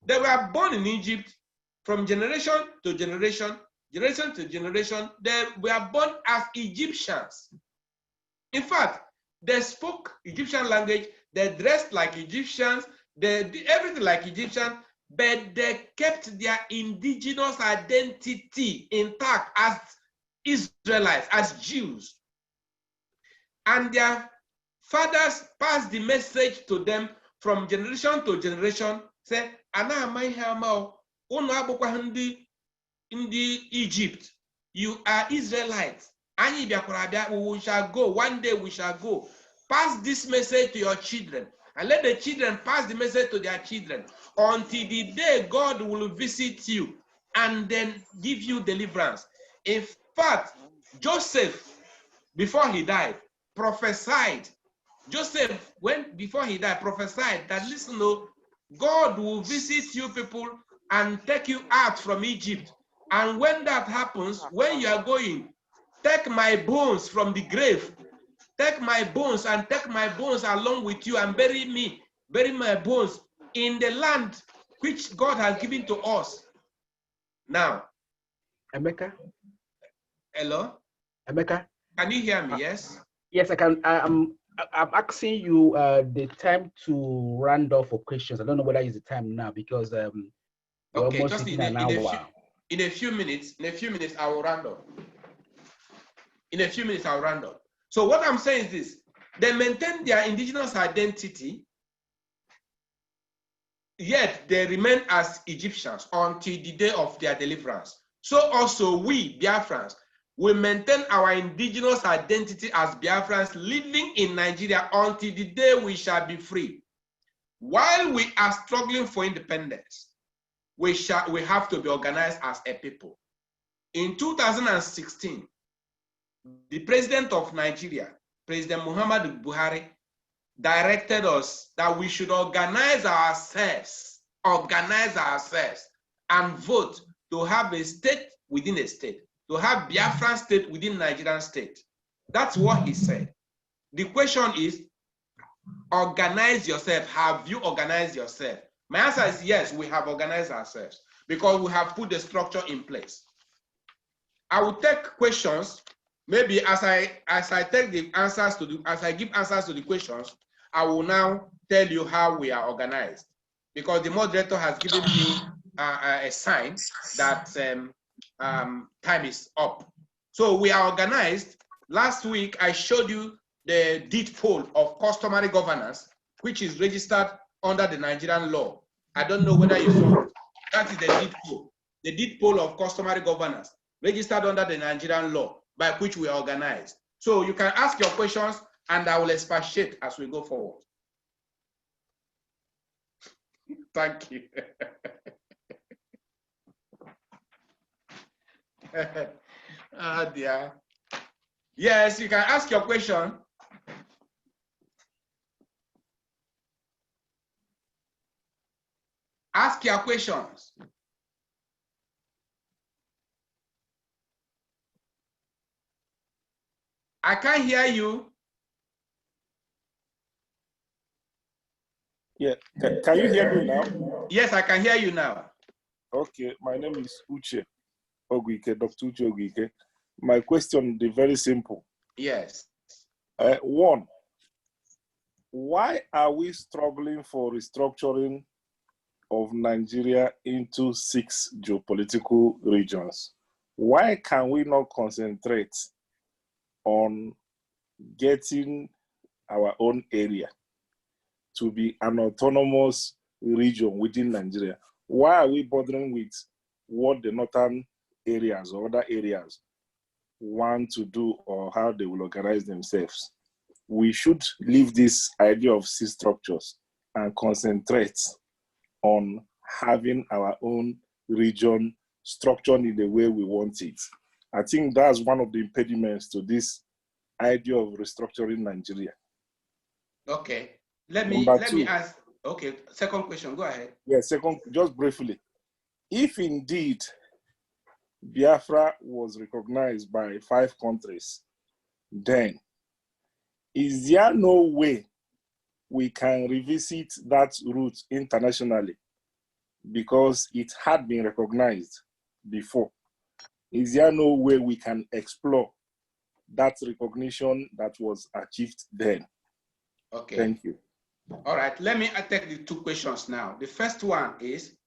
They were born in Egypt from generation to generation, generation to generation. They were born as Egyptians. In fact, they spoke Egyptian language, they dressed like Egyptians, they did everything like Egyptians, but they kept their indigenous identity intact as Israelites, as Jews. And their fathers passed the message to them from generation to generation, say, in the Egypt, you are Israelites. We shall go. One day we shall go. Pass this message to your children, and let the children pass the message to their children until the day God will visit you and then give you deliverance. In fact, Joseph, before he died, prophesied. Joseph, before he died, prophesied that, listen, God will visit you people and take you out from Egypt. And when that happens, when you are going, take my bones from the grave. Take my bones and take my bones along with you and bury me. Bury my bones in the land which God has given to us. Now, Emeka? Hello? Emeka? Can you hear me? Yes? Yes, I can. I'm asking you the time to round off for questions. I don't know whether it's the time now, because we're almost just in an hour. In a few minutes, I will round up. In a few minutes, I'll round up. So what I'm saying is this: they maintain their indigenous identity, yet they remain as Egyptians until the day of their deliverance. So also we, Biafrans, we maintain our indigenous identity as Biafrans living in Nigeria until the day we shall be free. While we are struggling for independence, we have to be organized as a people. In 2016, the president of Nigeria, President Muhammadu Buhari, directed us that we should organize ourselves and vote to have a state within a state, to have Biafran state within Nigerian state. That's what he said. The question is, organize yourself. Have you organized yourself? My answer is yes, we have organized ourselves because we have put the structure in place. I will take questions. Maybe as I take the answers as I give answers to the questions, I will now tell you how we are organized, because the moderator has given me a sign that time is up. So we are organized. Last week I showed you the deed poll of customary governance, which is registered under the Nigerian law. I don't know whether you saw it. That is the deed poll. The deed poll of customary governance registered under the Nigerian law, by which we are organized. So you can ask your questions and I will expatiate as we go forward. Thank you. Oh dear. Yes, you can ask your question. Ask your questions. I can't hear you. Yeah, can you hear me now? Yes, I can hear you now. Okay, my name is Uche Oguike, Dr. Uche Oguike. My question is very simple. Yes. One, why are we struggling for restructuring of Nigeria into 6 geopolitical regions? Why can we not concentrate on getting our own area to be an autonomous region within Nigeria? Why are we bothering with what the northern areas or other areas want to do or how they will organize themselves? We should leave this idea of C structures and concentrate on having our own region structured in the way we want it. I think that's one of the impediments to this idea of restructuring Nigeria. Okay. Let me ask. Okay, second question. Go ahead. Yeah, second, just briefly. If indeed Biafra was recognized by 5 countries, then is there no way we can revisit that route internationally because it had been recognized before? Is there no way we can explore that recognition that was achieved then? Okay. Thank you. All right, let me take the 2 questions now. The first one is,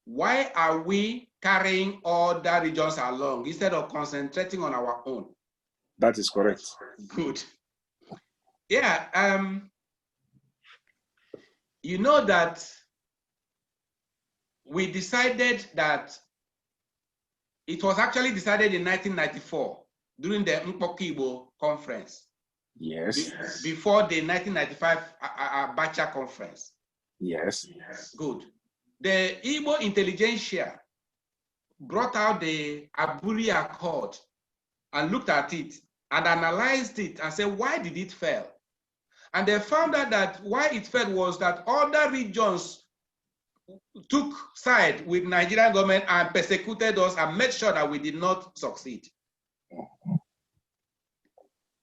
why are we carrying other regions along instead of concentrating on our own? That is correct. Good. Yeah, you know that we decided that it was actually decided in 1994 during the Mpokibo conference. Yes. Before the 1995 Abacha conference. Yes. Good. The Igbo intelligentsia brought out the Aburi Accord and looked at it and analyzed it and said, why did it fail? And they found out that why it failed was that other regions took side with Nigerian government and persecuted us and made sure that we did not succeed.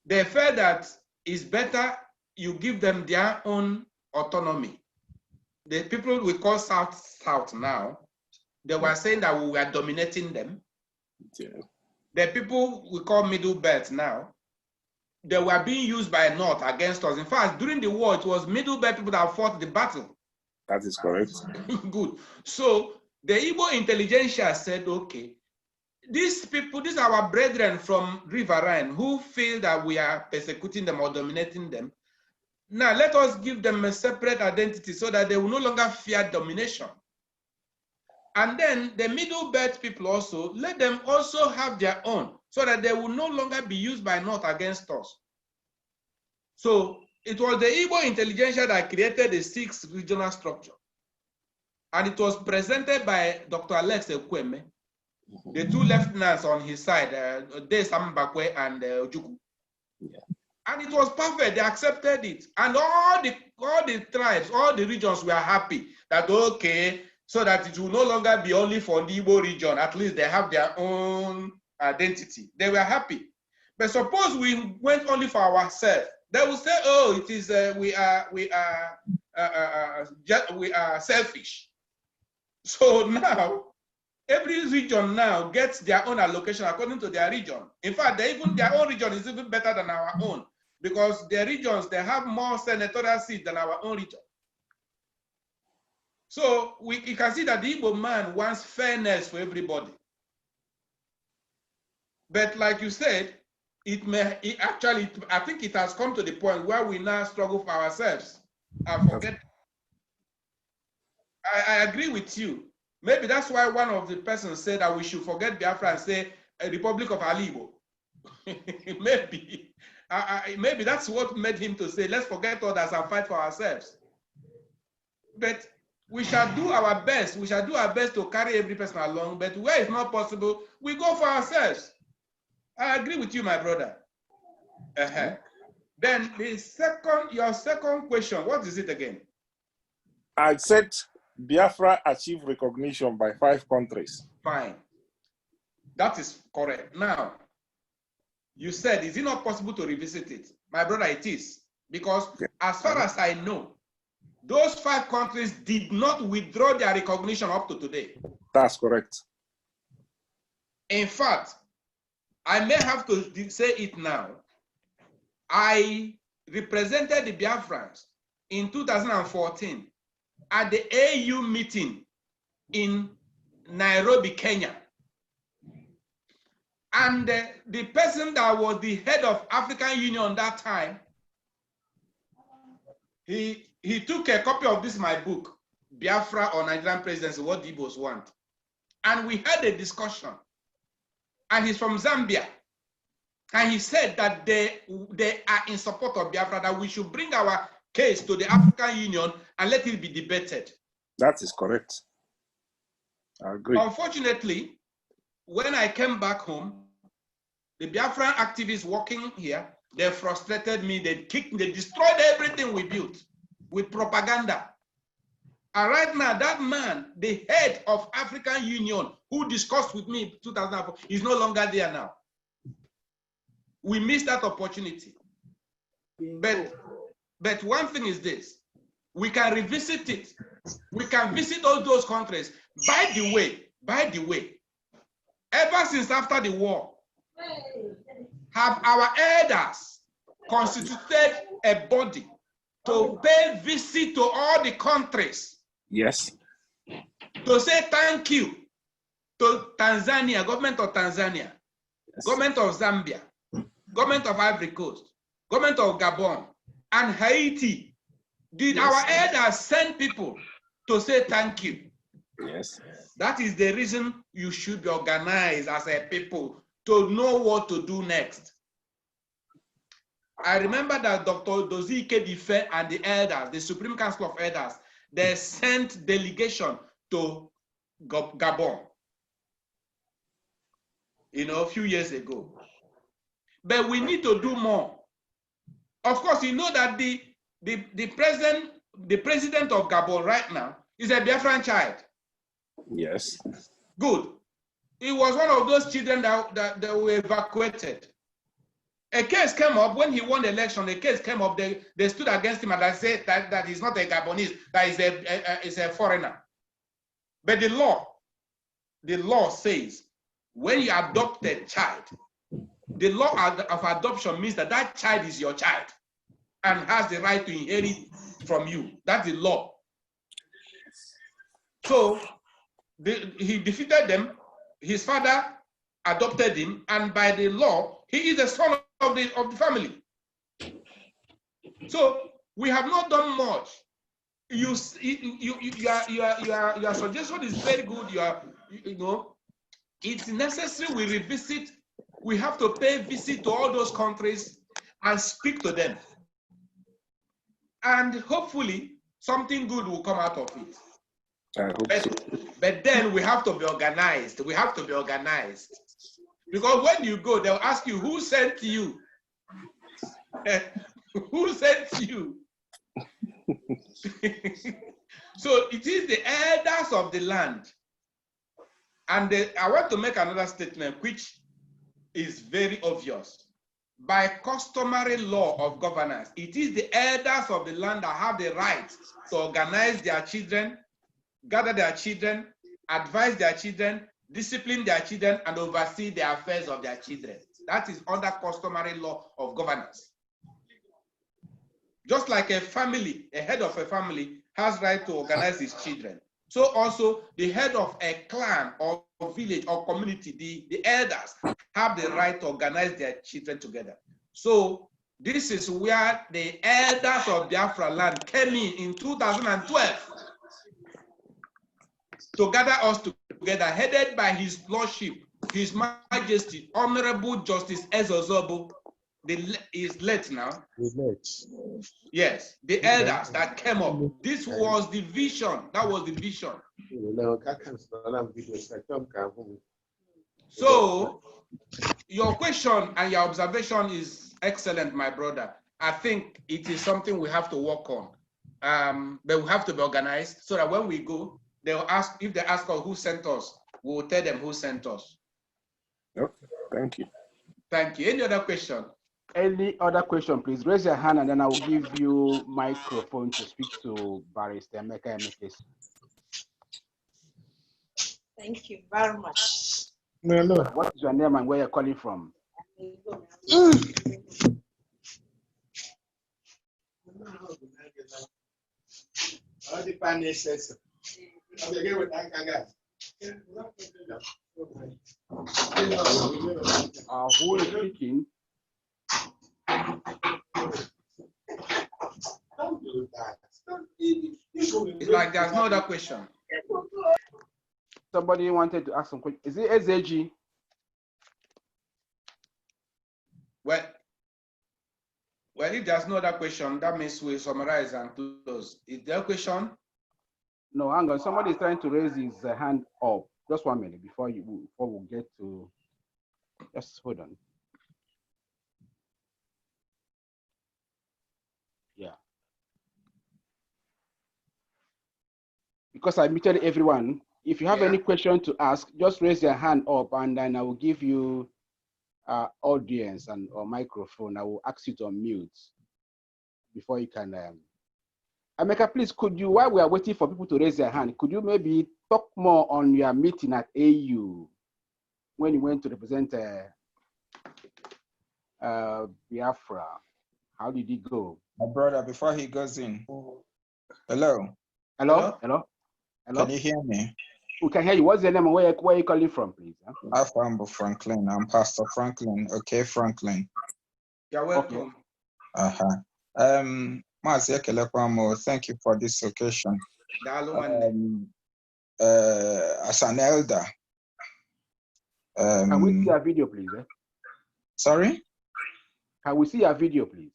They felt that it's better you give them their own autonomy. The people we call South now, they were saying that we were dominating them. Yeah. The people we call Middle Belt now, they were being used by North against us. In fact, during the war, it was Middle Belt people that fought the battle. That is correct. Good. So the Igbo intelligentsia said, okay, these people, these are our brethren from Riverine who feel that we are persecuting them or dominating them. Now let us give them a separate identity so that they will no longer fear domination. And then the Middle Belt people also, let them also have their own so that they will no longer be used by North against us. So it was the Igbo intelligentsia that created the 6th regional structure. And it was presented by Dr. Alex Ekweme, the 2 lieutenants on his side, Desam Bakwe and Ojukwu. Yeah. And it was perfect. They accepted it. And all the tribes, all the regions were happy that, okay, so that it will no longer be only for the Igbo region. At least they have their own identity. They were happy. But suppose we went only for ourselves, they will say, oh, it is we are selfish. So now every region now gets their own allocation according to their region. In fact, their own region is even better than our own because their regions, they have more senatorial seats than our own region. So you can see that the Igbo man wants fairness for everybody. But like you said, I think it has come to the point where we now struggle for ourselves and forget. I agree with you. Maybe that's why one of the persons said that we should forget Biafra and say a Republic of Alibo. Maybe. Maybe that's what made him to say, let's forget others and fight for ourselves. But we shall do our best. We shall do our best to carry every person along. But where it's not possible, we go for ourselves. I agree with you, my brother. Then your second question, what is it again? I said Biafra achieved recognition by 5 countries. Fine. That is correct. Now, you said, is it not possible to revisit it? My brother, it is. Because as far as I know, Those 5 countries did not withdraw their recognition up to today. That's correct. In fact, I may have to say it now. I represented the Biafrans in 2014 at the AU meeting in Nairobi, Kenya. And the person that was the head of African Union that time, he took a copy of this, my book, Biafra or Nigerian Presidency, What the Igbos Want. And we had a discussion. And he's from Zambia. And he said that they are in support of Biafra, that we should bring our case to the African Union and let it be debated. That is correct. I agree. Unfortunately, when I came back home, the Biafran activists working here, they frustrated me. They destroyed everything we built with propaganda. And right now, that man, the head of African Union, who discussed with me in 2004, is no longer there now. We missed that opportunity. But one thing is this: we can revisit it. We can visit all those countries. By the way, ever since after the war, have our elders constituted a body to pay visit to all the countries. Yes. To say thank you to Tanzania, government of Tanzania, yes, government of Zambia, government of Ivory Coast, government of Gabon, and Haiti. Did our elders send people to say thank you? Yes. That is the reason you should be organized as a people to know what to do next. I remember that Dr. Dozie Ikedife and the elders, the Supreme Council of Elders, they sent delegation to Gabon, a few years ago. But we need to do more. Of course, you know that the president of Gabon right now is a Biafran child. Yes. Good. He was one of those children that were evacuated. A case came up when he won the election. A case came up. They stood against him and they said that he's not a Gabonese, that is a foreigner. But the law says when you adopt a child, the law of adoption means that that child is your child and has the right to inherit from you. That's the law. So he defeated them. His father adopted him, and by the law, he is the son of the family. So we have not done much. Your suggestion is very good. It's necessary we revisit. We have to pay visit to all those countries and speak to them. And hopefully something good will come out of it. I hope so. But then we have to be organized. We have to be organized. Because when you go, they'll ask you, who sent you? Who sent you? So it is the elders of the land. And I want to make another statement, which is very obvious. By customary law of governance, it is the elders of the land that have the right to organize their children, gather their children, advise their children, discipline their children, and oversee the affairs of their children. That is under customary law of governance. Just like a family, a head of a family has right to organize his children. So also the head of a clan or village or community, the elders have the right to organize their children together. So this is where the elders of Biafra land came in 2012 to gather us together, headed by His Lordship, His Majesty, Honorable Justice Ezozobo. Is late now. Yes, the elders that came up. This was the vision. That was the vision. So your question and your observation is excellent, my brother. I think it is something we have to work on. But we have to be organized so that when we go, they'll ask, if they ask us who sent us, we'll tell them who sent us. Okay, thank you. Thank you. Any other question? Any other question, please raise your hand and then I will give you microphone to speak to Barrister Emeka Emekes. Thank you very much. No. What is your name and where you're calling from? Who is speaking? It's like there's no other question. Somebody wanted to ask some question. Is it Ezeji? Well, if there's no other question, that means we summarize and close. Is there a question? No, hang on. Somebody is trying to raise his hand up. Just 1 minute before we get to. Just hold on. Yeah. Because I muted everyone. If you have any question to ask, just raise your hand up and then I will give you audience and or microphone. I will ask you to unmute before you can. Emeka, please, could you, while we are waiting for people to raise their hand, could you maybe talk more on your meeting at AU when you went to represent Biafra? How did it go? My brother, before he goes in, hello. Hello? Can you hear me? We can hear you. What's your name and where are you calling from, please? I'm from Franklin. I'm Pastor Franklin. Okay, Franklin. You're welcome. Okay. Thank you for this occasion. As an elder. Can we see a video, please? Sorry? Can we see a video, please?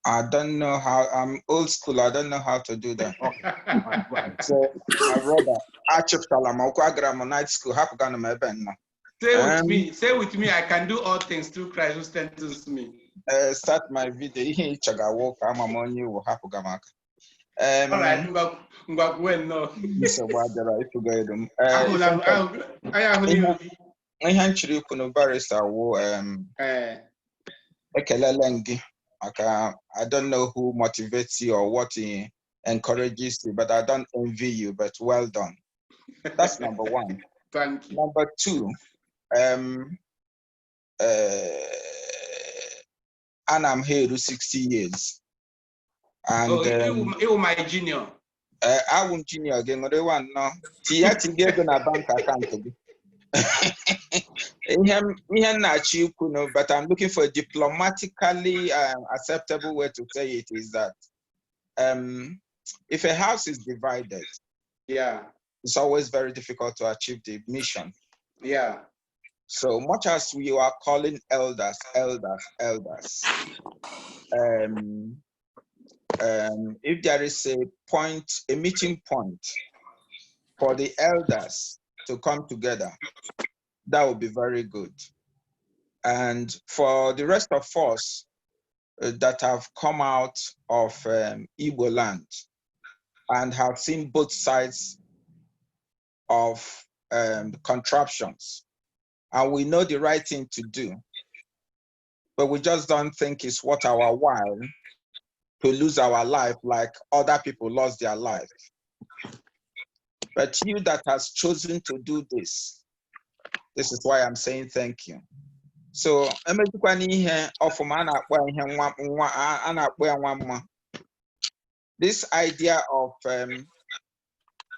I don't know how. I'm old school. I don't know how to do that. Okay. So, my brother, I'm night school. Say with me, I can do all things through Christ who strengthens me. Start my video. I'm on you. All right, when no. So what did I forget them? I actually couldn't barrister. I don't know who motivates you or what encourages you, but I don't envy you. But well done. That's number one. Thank you. Number two, and I'm here to 60 years. And you my junior. I won't junior again. They want no. Tiati get on a bank account. But I'm looking for a diplomatically acceptable way to say it is that if a house is divided, it's always very difficult to achieve the mission. Yeah. So much as we are calling elders, if there is a meeting point for the elders to come together, that would be very good. And for the rest of us that have come out of Igbo land and have seen both sides of contraptions, and we know the right thing to do, but we just don't think it's worth our while to lose our life like other people lost their life. But you that has chosen to do this is why I'm saying thank you. So, this idea of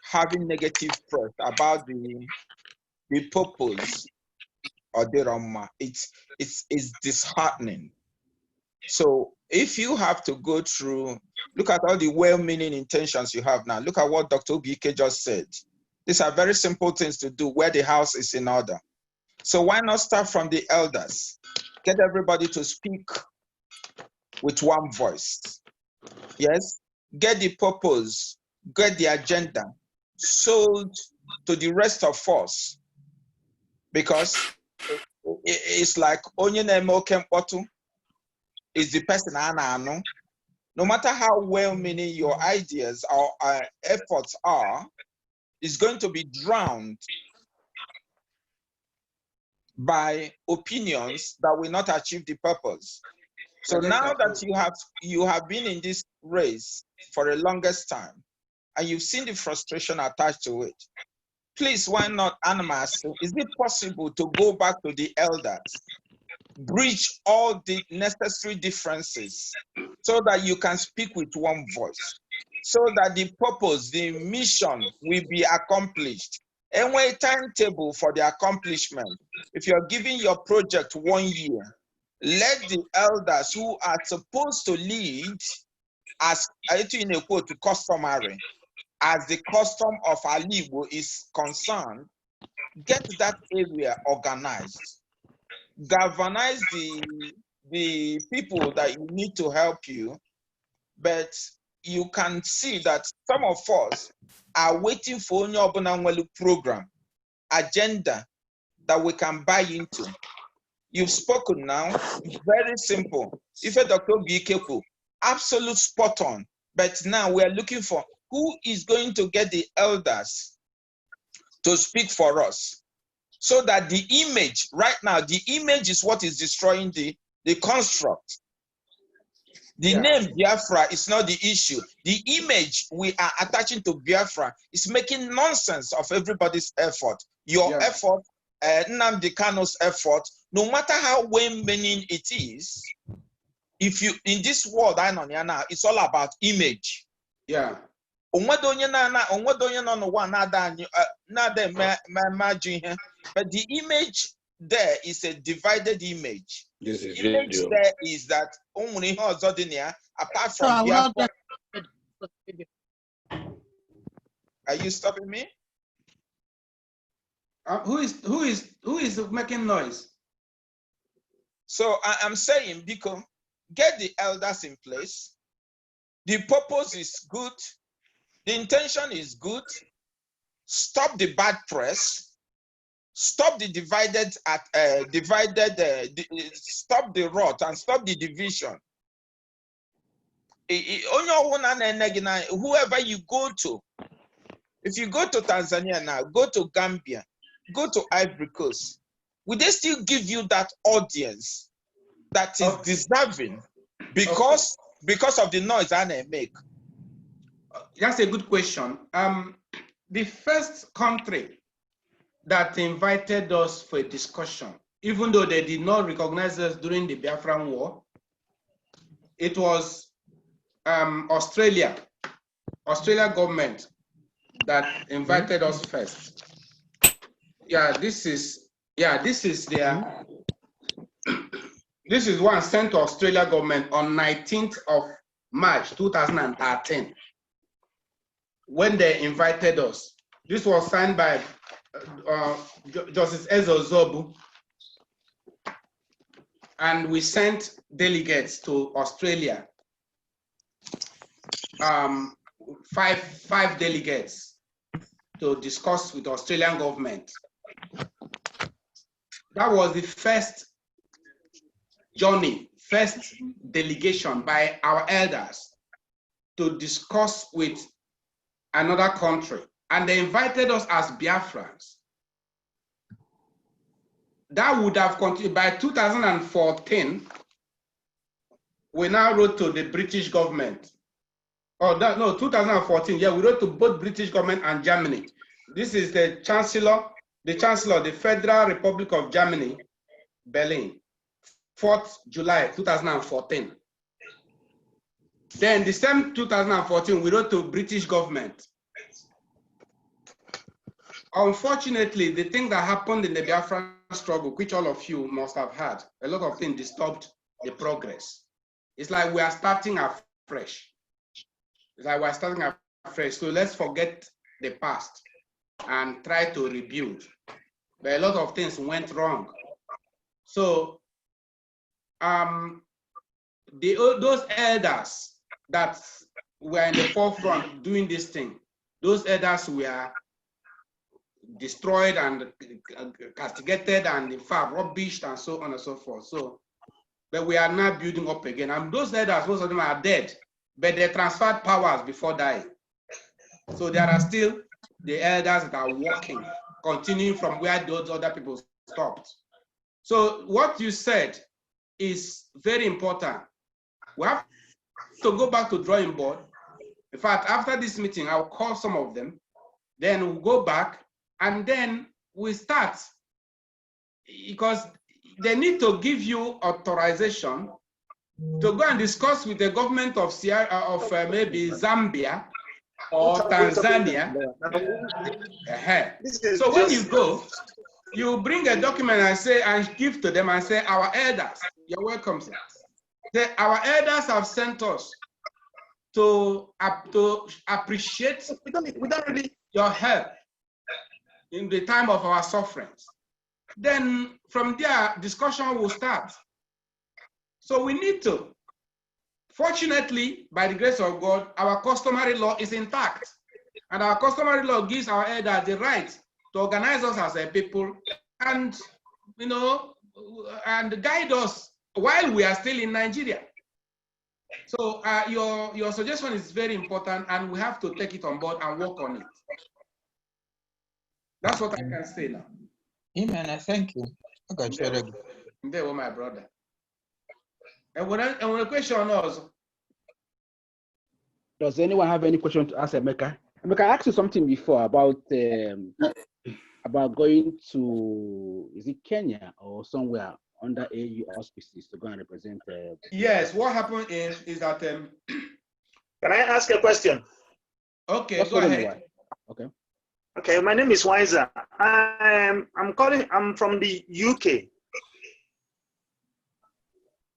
having negative press about the purpose of the Rama, it's disheartening. So if you have to go through, look at all the well-meaning intentions you have now. Look at what Dr. Obieke just said. These are very simple things to do where the house is in order. So why not start from the elders? Get everybody to speak with one voice. Yes, get the purpose, get the agenda sold to the rest of us. Because it's like Onyenemo Kempotu is the person I know. No matter how well-meaning your ideas or efforts are, it's going to be drowned by opinions that will not achieve the purpose. So now that you have been in this race for the longest time, and you've seen the frustration attached to it, please, why not, Animas? Is it possible to go back to the elders, bridge all the necessary differences so that you can speak with one voice, so that the purpose, the mission will be accomplished? And a timetable for the accomplishment. If you're giving your project 1 year, let the elders who are supposed to lead, as in a quote, customary, as the custom of Alibo is concerned, get that area organized. Galvanize the people that you need to help you. But you can see that some of us are waiting for a program, agenda that we can buy into. You've spoken now, very simple. If a Dr. Bikeku, absolute spot on. But now we are looking for who is going to get the elders to speak for us, so that the image, right now, the image is what is destroying the construct. The name Biafra is not the issue. The image we are attaching to Biafra is making nonsense of everybody's effort. Your effort, Nnamdi Kanu's effort, no matter how well-meaning it is, if you, in this world I know now, it's all about image. Yeah. But the image there is a divided image. The image there is that apart from Biafra. Are you stopping me? Who is making noise? So I'm saying, because get the elders in place. The purpose is good. The intention is good. Stop the bad press. Stop the stop the rot and stop the division. Whoever you go to, if you go to Tanzania now, go to Gambia, go to Ivory Coast, will they still give you that audience that is deserving because of the noise I make? That's a good question. The first country that invited us for a discussion, even though they did not recognize us during the Biafran War, it was Australia government that invited us first. This is their, this is one sent to Australia government on 19th of March 2013. When they invited us. This was signed by Justice Ezeji, and we sent delegates to Australia. Five delegates to discuss with the Australian government. That was the first journey, first delegation by our elders to discuss with another country, and they invited us as Biafrans. That would have continued. By 2014, we now wrote to the British government. 2014, we wrote to both British government and Germany. This is the Chancellor of the Federal Republic of Germany, Berlin, 4th July 2014. Then the same 2014, we wrote to British government. Unfortunately, the thing that happened in the Biafran struggle, which all of you must have heard, a lot of things disturbed the progress. It's like we are starting afresh. So let's forget the past and try to rebuild. But a lot of things went wrong. So those elders that were in the forefront doing this thing, those elders were destroyed and castigated and in fact rubbished and so on and so forth. So, but we are now building up again. And those elders, most of them are dead, but they transferred powers before dying. So there are still the elders that are working, continuing from where those other people stopped. So what you said is very important. We have to go back to drawing board. In fact, after this meeting, I'll call some of them. Then we'll go back and then we start, because they need to give you authorization to go and discuss with the government of maybe Zambia or Tanzania. So when you go, you bring a document and say, and give to them and say, our elders, you're welcome, sir. Our elders have sent us to appreciate your help in the time of our sufferings. Then from there, discussion will start. So we need to. Fortunately, by the grace of God, our customary law is intact. And our customary law gives our elders the right to organize us as a people and, and guide us while we are still in Nigeria. So your suggestion is very important, and we have to take it on board and work on it. That's what I can say now. Amen. Thank you. Okay, there were my brother. And when a question also. Does anyone have any question to ask Emeka? Emeka, I asked you something before about going to, is it Kenya or somewhere under AU auspices to go and represent? Yes, what happened is that. Can I ask a question? Okay, go ahead. Okay. Okay, my name is Wiser. I'm from the UK.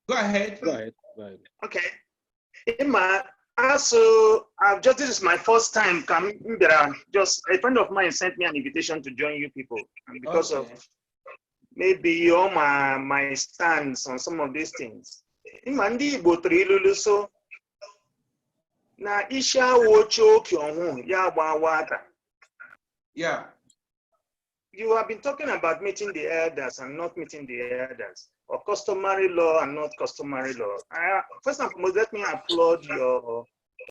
Go ahead. Go ahead. Okay. This is my first time coming there. Just a friend of mine sent me an invitation to join you people, and because of maybe all my stance on some of these things. Yeah. You have been talking about meeting the elders and not meeting the elders, or customary law and not customary law. First and foremost, let me applaud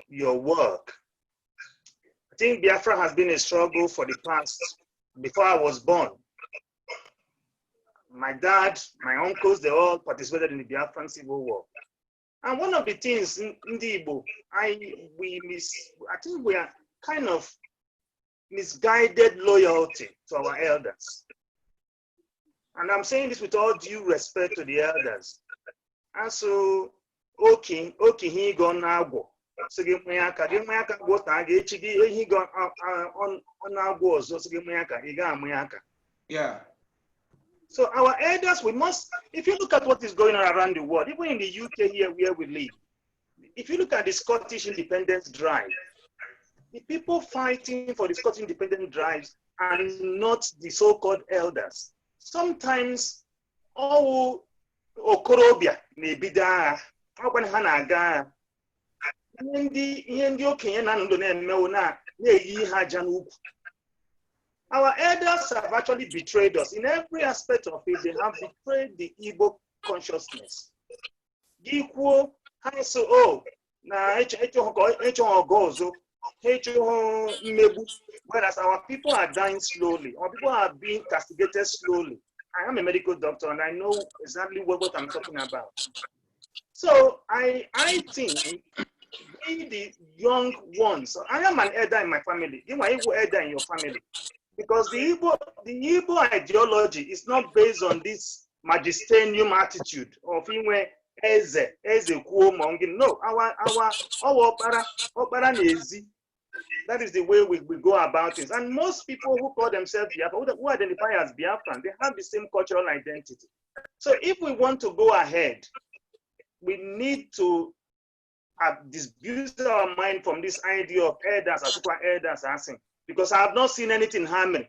your work. I think Biafra has been a struggle for the past, before I was born. My dad, my uncles, they all participated in the Biafran Civil War. And one of the things in the Igbo, I think we are kind of misguided loyalty to our elders. And I'm saying this with all due respect to the elders. And so, he gone now go. So give me a card, what I get he gone on our go, so give me a card, yeah. So our elders, we must, if you look at what is going on around the world, even in the UK here where we live, if you look at the Scottish independence drive, the people fighting for the Scottish independence drives are not the so-called elders. Sometimes, Okorobia may be there. Our elders have actually betrayed us. In every aspect of it, they have betrayed the Igbo consciousness. Whereas our people are dying slowly, our people are being castigated slowly. I am a medical doctor and I know exactly what I'm talking about. So I think we the young ones, I am an elder in my family, you are an elder in your family, because the Igbo ideology is not based on this magisterium attitude of Eze no, our opera Nezi. That is the way we go about it. And most people who call themselves Biafra, who identify as Biafran, they have the same cultural identity. So if we want to go ahead, we need to disabuse our mind from this idea of elders as super elders asking, because I have not seen anything harming.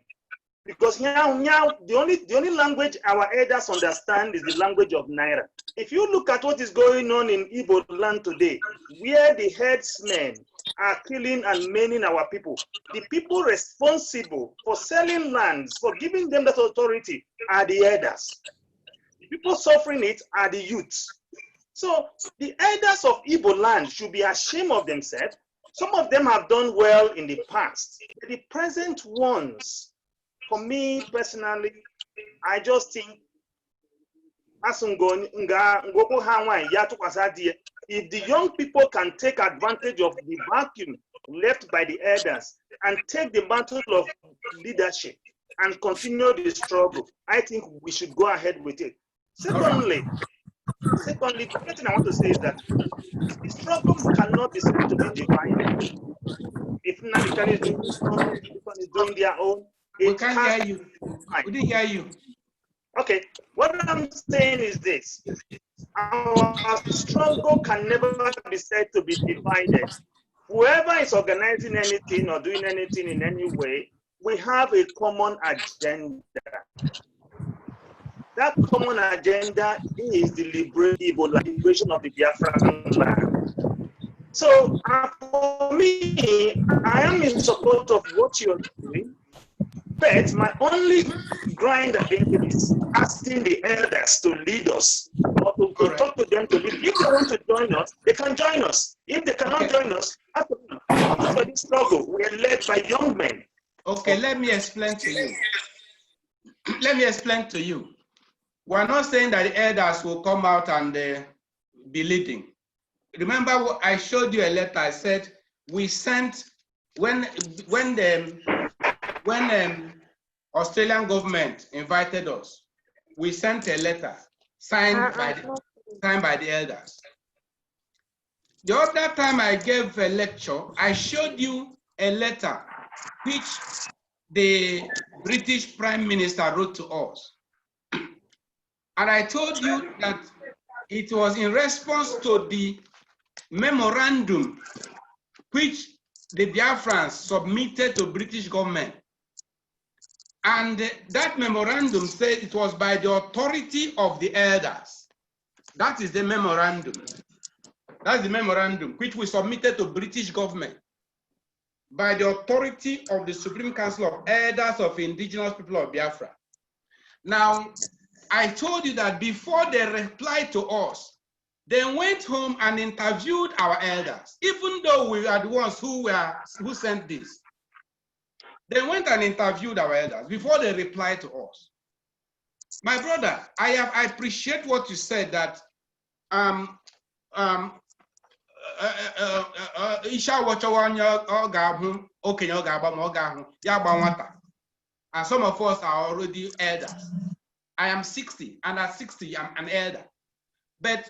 Because now the only language our elders understand is the language of Naira. If you look at what is going on in Igbo land today, where the headsmen are killing and maiming our people, the people responsible for selling lands, for giving them that authority, are the elders. The people suffering it are the youths. So the elders of Igbo land should be ashamed of themselves. Some of them have done well in the past. The present ones, for me personally, I just think if the young people can take advantage of the vacuum left by the elders and take the mantle of leadership and continue the struggle, I think we should go ahead with it. Secondly, the other thing I want to say is that the struggle cannot be said to be divided. If Nadikan is doing his own, everyone is doing their own. We can't hear you. We didn't hear you. Okay, what I'm saying is this. Our struggle can never be said to be divided. Whoever is organizing anything or doing anything in any way, we have a common agenda. That common agenda is the liberation of the Biafran land. So for me, I am in support of what you're doing, but my only grind against it is asking the elders to lead us, or to talk to them to lead. If they want to join us, they can join us. If they cannot join us, after this struggle, we are led by young men. Okay, let me explain to you. Let me explain to you. We're not saying that the elders will come out and be leading. Remember what I showed you a letter. I said we sent when Australian government invited us, we sent a letter signed by the elders. The other time I gave a lecture, I showed you a letter which the British Prime Minister wrote to us. And I told you that it was in response to the memorandum which the Biafrans submitted to British government. And that memorandum said it was by the authority of the elders. That is the memorandum. That's the memorandum which we submitted to British government by the authority of the Supreme Council of Elders of Indigenous People of Biafra. Now, I told you that before they replied to us, they went home and interviewed our elders, even though we are the ones who sent this. They went and interviewed our elders before they replied to us. My brother, I appreciate what you said that and some of us are already elders. I am 60, and at 60, I'm an elder. But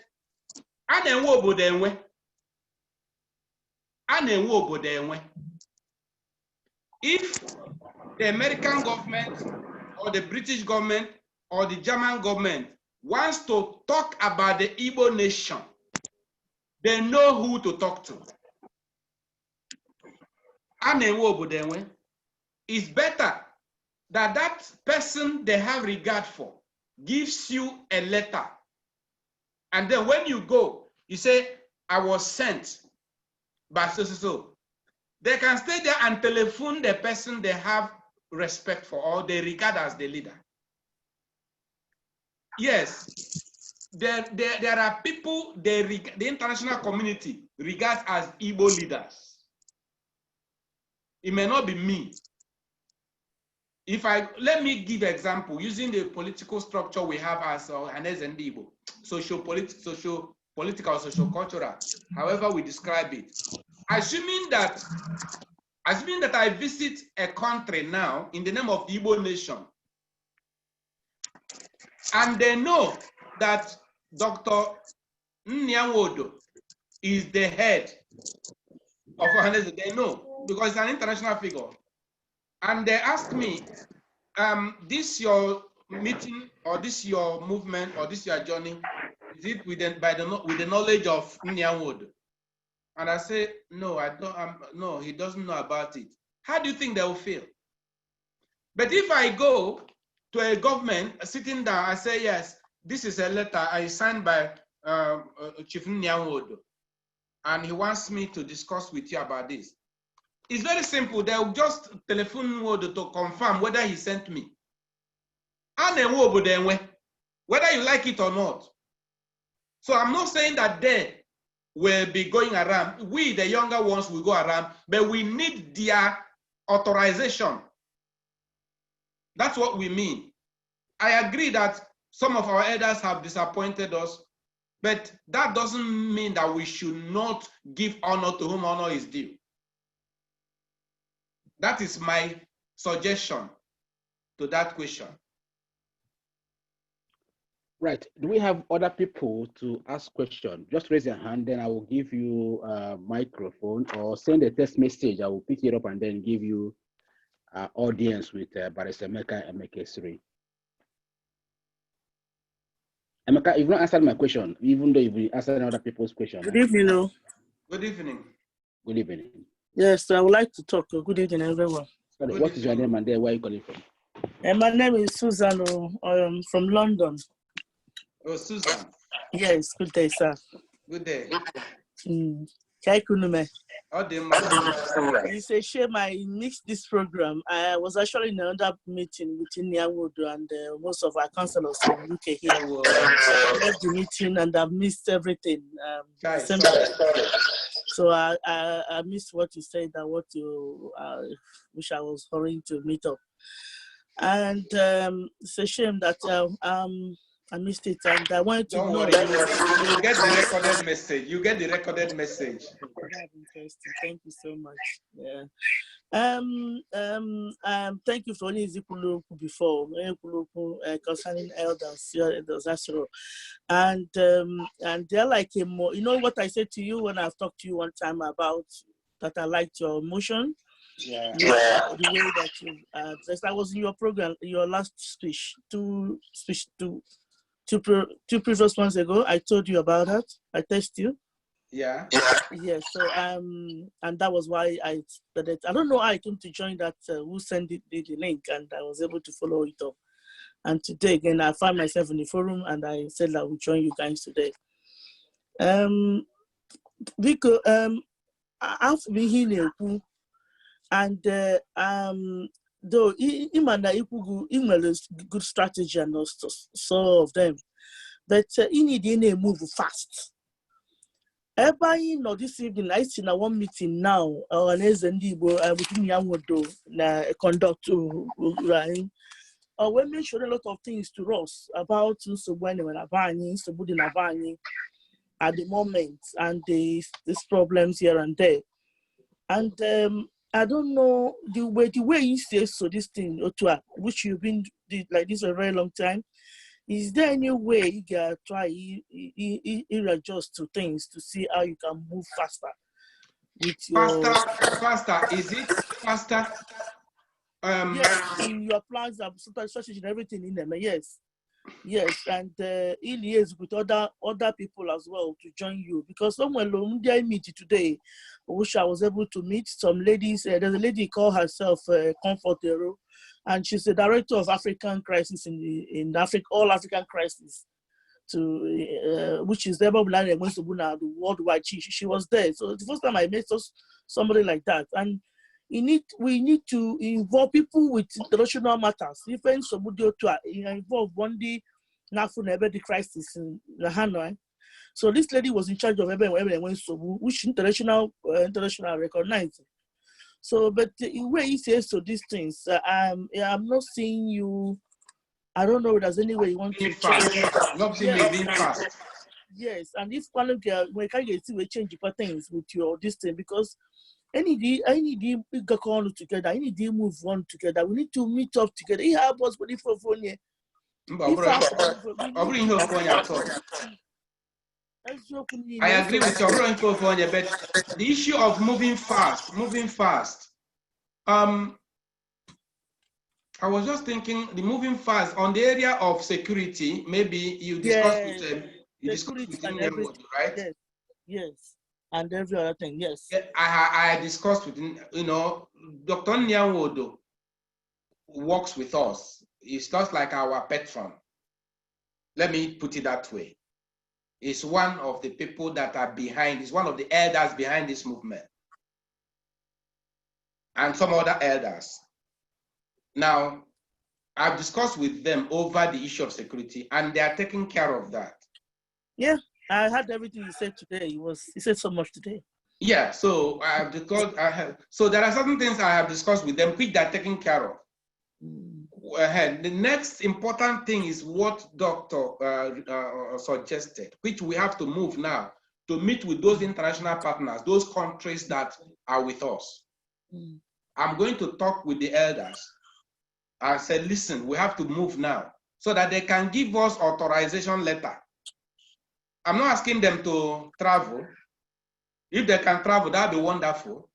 if the American government or the British government or the German government wants to talk about the Igbo nation, they know who to talk to. It's better that that person they have regard for gives you a letter. And then when you go, you say, I was sent by so. They can stay there and telephone the person they have respect for or they regard as the leader. Yes, there are people the international community regards as Igbo leaders. It may not be me. Let me give an example using the political structure we have as an Igbo, social, political, social, cultural, however we describe it. Assuming that I visit a country now in the name of the Igbo nation, and they know that Dr. Nyanwodo is the head of Ohanese, they know because it's an international figure. And they ask me, this your meeting or this your movement or this your journey, is it with the knowledge of Nyanwodo? And I say, no, I don't. No, he doesn't know about it. How do you think they will feel? But if I go to a government sitting down, I say, yes, this is a letter I signed by Chief Nyanwodo, and he wants me to discuss with you about this. It's very simple. They'll just telephone Nwodo to confirm whether he sent me. Whether you like it or not. So I'm not saying that they will be going around. We, the younger ones, will go around, but we need their authorization. That's what we mean. I agree that some of our elders have disappointed us, But that doesn't mean that we should not give honor to whom honor is due. That is my suggestion to that question. Right. Do we have other people to ask questions? Just raise your hand, then I will give you a microphone, or send a text message. I will pick it up and then give you audience with Barrister Emeka Emekesiri. Emeka, you've not answered my question, even though you've answered other people's questions. Good evening. Good evening. Good evening. Yes, I would like to talk. Good evening, everyone. Sorry, what is your name and where are you calling from? My name is Susan from London. Oh, Susan. Yes, good day, sir. Good day. It's a shame I missed this program. I was actually in another meeting with Nyawodo and most of our councillors from UK here. I left the meeting and I've missed everything. So I missed what you said and what you wish I was hurrying to meet up. And it's a shame that I missed it, and I wanted to know. Don't worry, you get the recorded message. You get the recorded message. That's interesting. Thank you so much. Yeah. Thank you for Ezeji before concerning elders, and they're like a more. You know what I said to you when I've talked to you one time about that I liked your emotion. Yeah. The way that you addressed. I was in your program, your last speech, two previous ones ago. I told you about that. I texted you. Yeah. Yeah. So and that was why I don't know how I came to join that. Who sent the link, and I was able to follow it up. And today again, I found myself in the forum, and I said I would join you guys today. Because I've been here, and though Imana Ikugu good strategy and also some of them, but you need to move fast. Everybody know this evening, I see na one meeting now, or an Ezeji within Yamodo na conduct right. We mentioned a lot of things to us about at the moment and these problems here and there. And I don't know the way you say so this thing, which you've been like this for a very long time. Is there any way you can try adjust to things to see how you can move faster? With your faster. Is it faster? Yes, in your plans and strategy and everything in them. Yes, and in liaise with other people as well to join you, because someone I meet today, which I was able to meet some ladies. There's a lady called herself Comfort Hero, and she's the director of African crisis in Africa, all African crisis, to which is the worldwide. She was there. So the first time I met somebody like that, and we need to involve people with international matters. Even somebody to involve one day the crisis in Hanoi. So this lady was in charge of which international recognized. So, but the way he says to these things, I'm not seeing you. I don't know if there's any way you want to fast. Not seeing me being fast. Yes, and if one of we can get to change things with your this thing, because I need to go together. I need to move on together. We need to meet up together. He help us with the phone. I agree with your but the issue of moving fast. I was just thinking the moving fast on the area of security. Maybe you discussed with him, right? Yes. And every other thing, yes. I discussed with him, Dr. Nyawodo works with us. He's just like our patron. Let me put it that way. He's one of the people that are behind, he's one of the elders behind this movement. And some other elders. Now, I've discussed with them over the issue of security, and they are taking care of that. Yeah. I heard everything you said today. He said so much today. Yeah, so so there are certain things I have discussed with them which they're taking care of. the next important thing is what Dr. Suggested, which we have to move now to meet with those international partners, those countries that are with us. I'm going to talk with the elders. I said, listen, we have to move now so that they can give us authorization letter. I'm not asking them to travel. If they can travel, that'd be wonderful.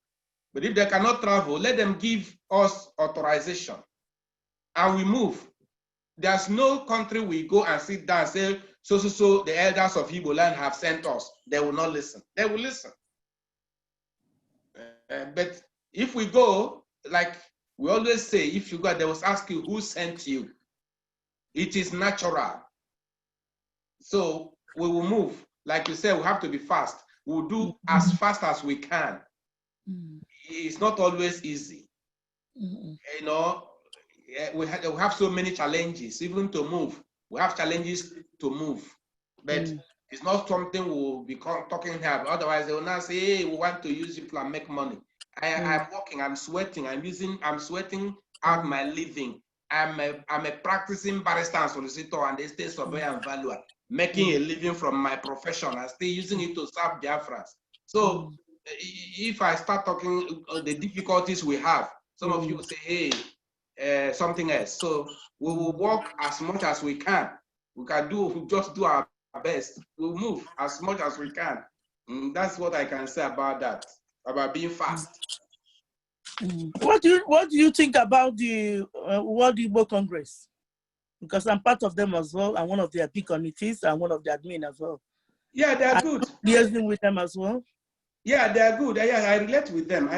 But if they cannot travel, let them give us authorization and we move. There's no country we go and sit down and say, so the elders of Igbo land have sent us. They will not listen. They will listen. But if we go, like we always say, if you go, they will ask you who sent you. It is natural. So we will move. Like you said, we have to be fast. We'll do as fast as we can. It's not always easy. You know, we have so many challenges, even to move. We have challenges to move. But it's not something we'll be talking about. Otherwise, they will not say, hey, we want to use you to make money. I'm working, I'm sweating, I'm sweating out my living. I'm a practicing barrister and solicitor and estate surveyor and valuer, making a living from my profession and still using it to serve Biafrans. So if I start talking the difficulties we have, some of you will say, hey, something else. So we will work as much as we can. We just do our best. We'll move as much as we can. That's what I can say about that, about being fast. What do you think about the World Igbo Congress? Because I'm part of them as well. I'm one of their big committees and one of the admin as well. Yeah, they're good. Liaising with them as well. Yeah, they're good. I relate with them.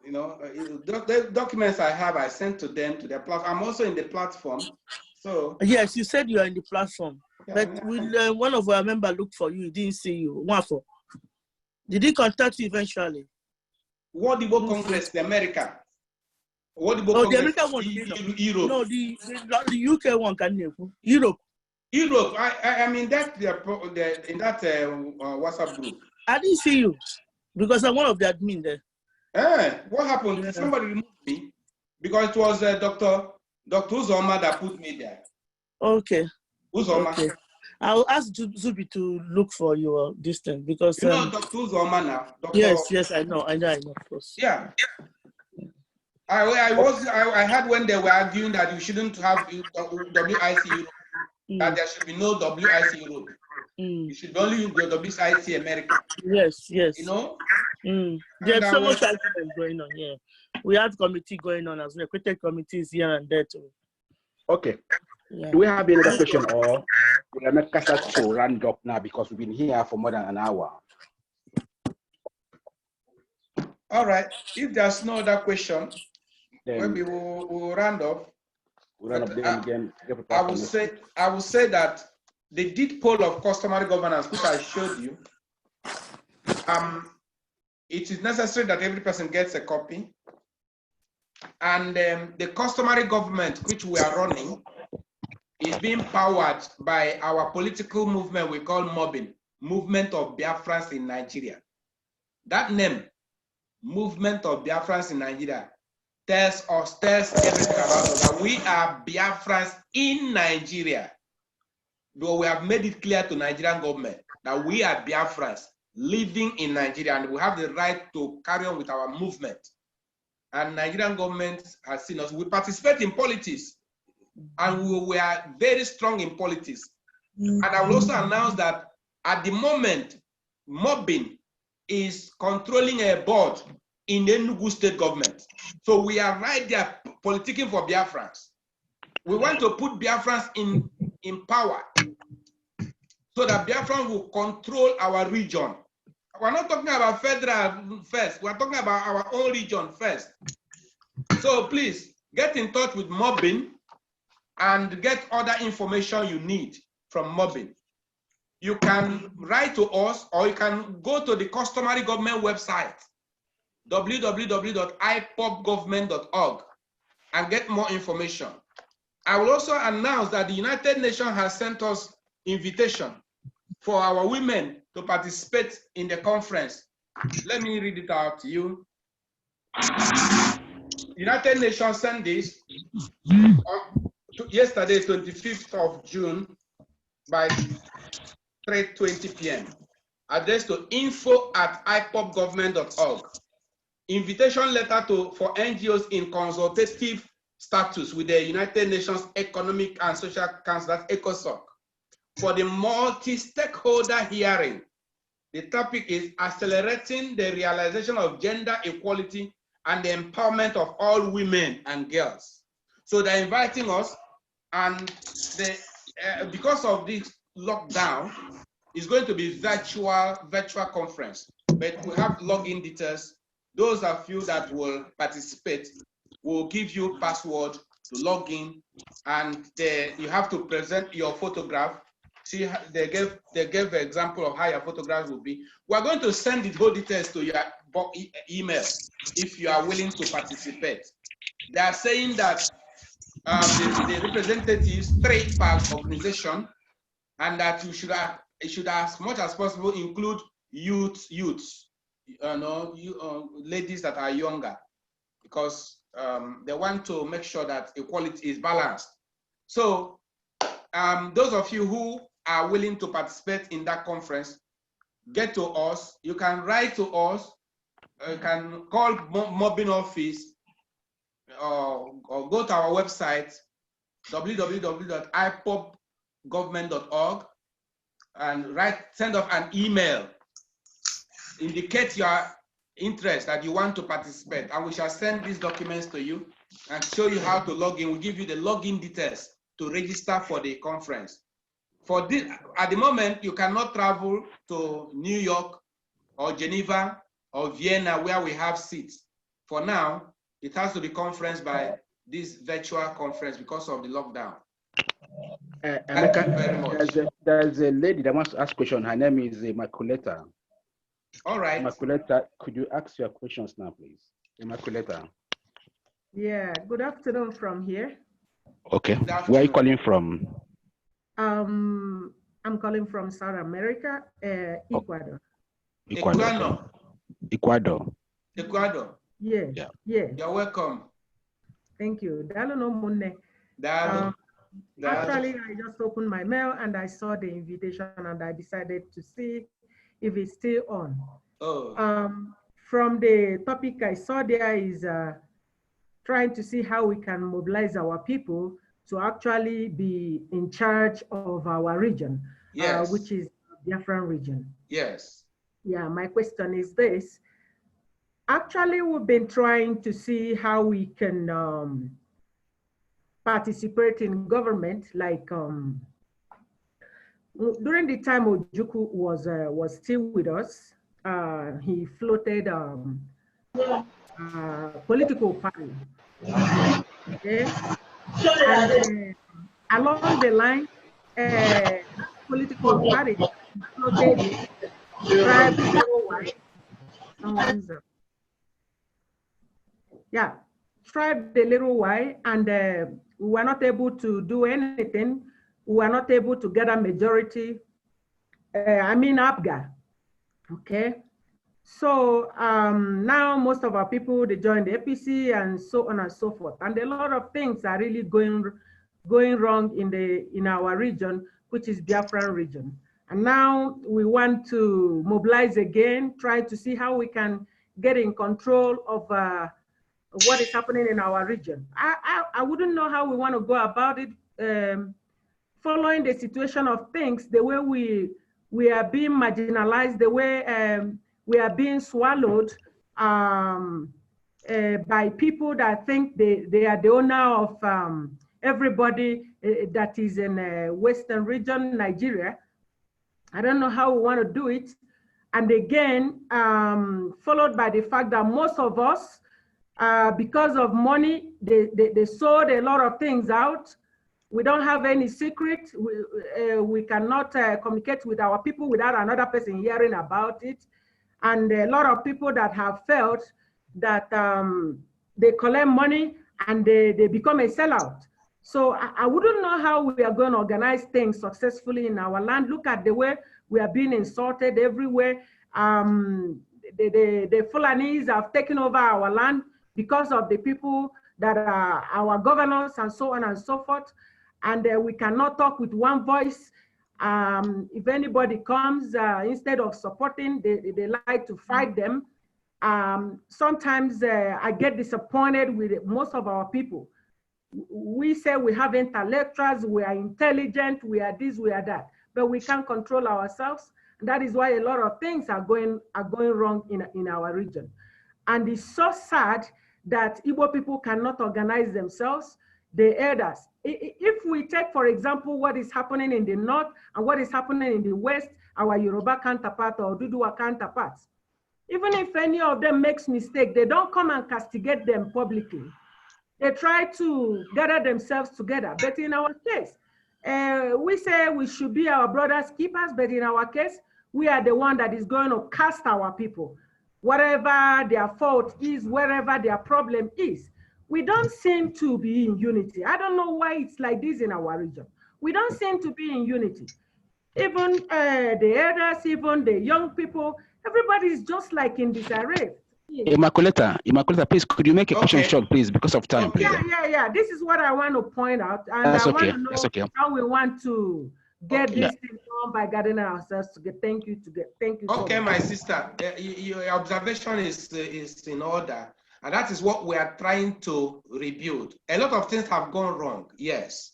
You know, the documents I have, I sent to them, to their platform. I'm also in the platform. So yes, you said you are in the platform. Yeah, but will one of our members look for you? He didn't see you. Wonderful. Did he contact you eventually? World Igbo Congress, the America. World Igbo Congress, the American one. Europe. No, the UK one. Can you? Europe. I'm in that in that WhatsApp group. I didn't see you because I'm one of the admin there. What happened? Yeah. Somebody removed me because it was Dr. Uzoma that put me there. Okay. Uzoma. Okay. I'll ask Zubi to look for your distance because you know Dr. Uzoma now. Yes, I know, of course. Yeah. I had when they were arguing that you shouldn't have WIC Europe, that there should be no WIC Europe. You should only use the WIC America. Yes. You know? There's so much argument going on here. We have committee going on as well. Created committees here and there too. Okay. Yeah. Do we have any other question or we'll make us to round up now because we've been here for more than an hour? All right. If there's no other question, then maybe we'll round off. We'll round up again. I will say that the deed poll of customary governance, which I showed you, it is necessary that every person gets a copy. And the customary government, which we are running, is being powered by our political movement we call MOBIN, Movement of Biafrans in Nigeria. That name, Movement of Biafrans in Nigeria, tells everything about us, that we are Biafrans in Nigeria. Though we have made it clear to Nigerian government that we are Biafrans living in Nigeria and we have the right to carry on with our movement. And Nigerian government has seen us. We participate in politics and we are very strong in politics. And I will also announce that at the moment, MOBIN is controlling a board in the Enugu state government. So we are right there politicking for Biafrans. We want to put Biafrans in power so that Biafrans will control our region. We're not talking about federal first. We're talking about our own region first. So please get in touch with MOBIN and get other information you need from MOBIN. You can write to us or you can go to the customary government website, www.ipopgovernment.org, and get more information. I will also announce that the United Nations has sent us invitation for our women to participate in the conference. Let me read it out to you. United Nations sent this yesterday, 25th of June, by 3:20 p.m. Addressed to info@ipopgovernment.org. Invitation letter for NGOs in consultative status with the United Nations Economic and Social Council, that's ECOSOC, for the multi-stakeholder hearing. The topic is accelerating the realization of gender equality and the empowerment of all women and girls. So they're inviting us, and because of this lockdown, it's going to be virtual conference, but we have login details. Those of you that will participate will give you password to log in, and you have to present your photograph. See, they gave an example of how your photograph will be. We're going to send the whole details to your email if you are willing to participate. They are saying that the representatives, 3 per organization, and that it should as much as possible include youths, ladies that are younger, because they want to make sure that equality is balanced. So those of you who are willing to participate in that conference, get to us. You can write to us. You can call mobbing office or go to our website, www.ipopgovernment.org, and send off an email. Indicate your interest that you want to participate, and we shall send these documents to you and show you how to log in. We'll give you the login details to register for the conference. For this, at the moment, you cannot travel to New York or Geneva or Vienna where we have seats. For now, it has to be conference by this virtual conference because of the lockdown. Thank you very much. There's a lady that wants to ask a question. Her name is Immaculata. All right. Immaculata, could you ask your questions now, please? Immaculata. Yeah, good afternoon from here. Okay. Where are you calling from? I'm calling from South America, Ecuador. Ecuador. Yeah. You're welcome. Thank you. Actually, I just opened my mail and I saw the invitation and I decided to see if it's still on. Oh. From the topic I saw there is trying to see how we can mobilize our people to actually be in charge of our region, yes. Which is the Biafran region. Yes. Yeah, my question is this. Actually, we've been trying to see how we can participate in government, like during the time Ojukwu was still with us, he floated political party. Okay? And along the line, political party floated tribe tribe the little while, and we were not able to do anything. We were not able to get a majority. APGA. Okay. So now most of our people, they joined the APC and so on and so forth. And a lot of things are really going wrong in our region, which is Biafran region. And now we want to mobilize again, try to see how we can get in control of what is happening in our region. I wouldn't know how we want to go about it, following the situation of things, the way we are being marginalized, the way we are being swallowed by people that think they are the owner of everybody that is in Western region, Nigeria. I don't know how we want to do it. And again, followed by the fact that most of us, because of money, they sold a lot of things out. We don't have any secret. We cannot communicate with our people without another person hearing about it. And a lot of people that have felt that they collect money and they become a sellout. So I wouldn't know how we are going to organize things successfully in our land. Look at the way we are being insulted everywhere. The Fulanis have taken over our land because of the people that are our governors and so on and so forth. And we cannot talk with one voice. If anybody comes, instead of supporting, they like to fight them. Sometimes I get disappointed with most of our people. We say we have intellectuals, we are intelligent, we are this, we are that, but we can't control ourselves. And that is why a lot of things are going wrong in our region. And it's so sad that Igbo people cannot organize themselves. The elders. If we take, for example, what is happening in the north and what is happening in the west, our Yoruba counterpart or Duduwa counterparts, even if any of them makes mistake, they don't come and castigate them publicly. They try to gather themselves together. But in our case, we say we should be our brothers' keepers, but in our case, we are the one that is going to cast our people. Whatever their fault is, wherever their problem is, we don't seem to be in unity. I don't know why it's like this in our region. We don't seem to be in unity. Even the elders, even the young people, everybody is just like in disarray. Immaculata, please, could you make a question short, please, because of time, please? Yeah. This is what I want to point out, and I want to know how we want to get this thing on by gathering ourselves to get. Thank you. Okay, my sister, your observation is in order, and that is what we are trying to rebuild. A lot of things have gone wrong, yes,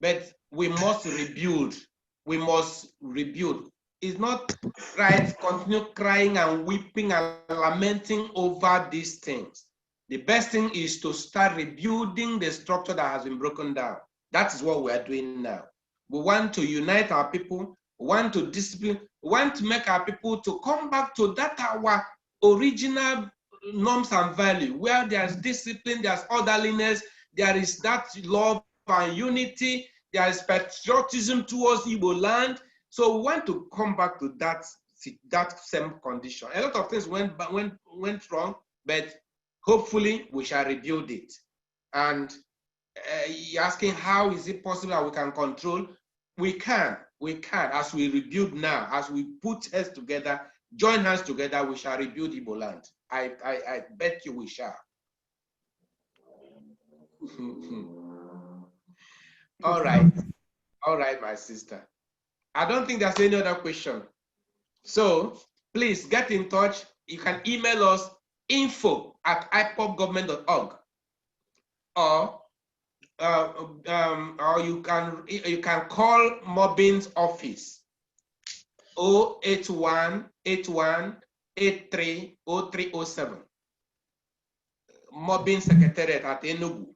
but we must rebuild. We must rebuild. It's not right to continue crying and weeping and lamenting over these things. The best thing is to start rebuilding the structure that has been broken down. That is what we are doing now. We want to unite our people, we want to discipline, we want to make our people to come back to that our original norms and value, where there's discipline, there's orderliness, there is that love and unity, there is patriotism towards Igbo land. So we want to come back to that same condition. A lot of things went wrong, but hopefully we shall rebuild it. And you're asking how is it possible that we can control? We can, as we rebuild now, as we put heads together, join hands together, we shall rebuild Igbo land. I bet you we shall. All right, my sister. I don't think there's any other question. So please get in touch. You can email us info@ipopgovernment.org, or you can call Mobin's office 08181830307. Mobin Secretariat at Enugu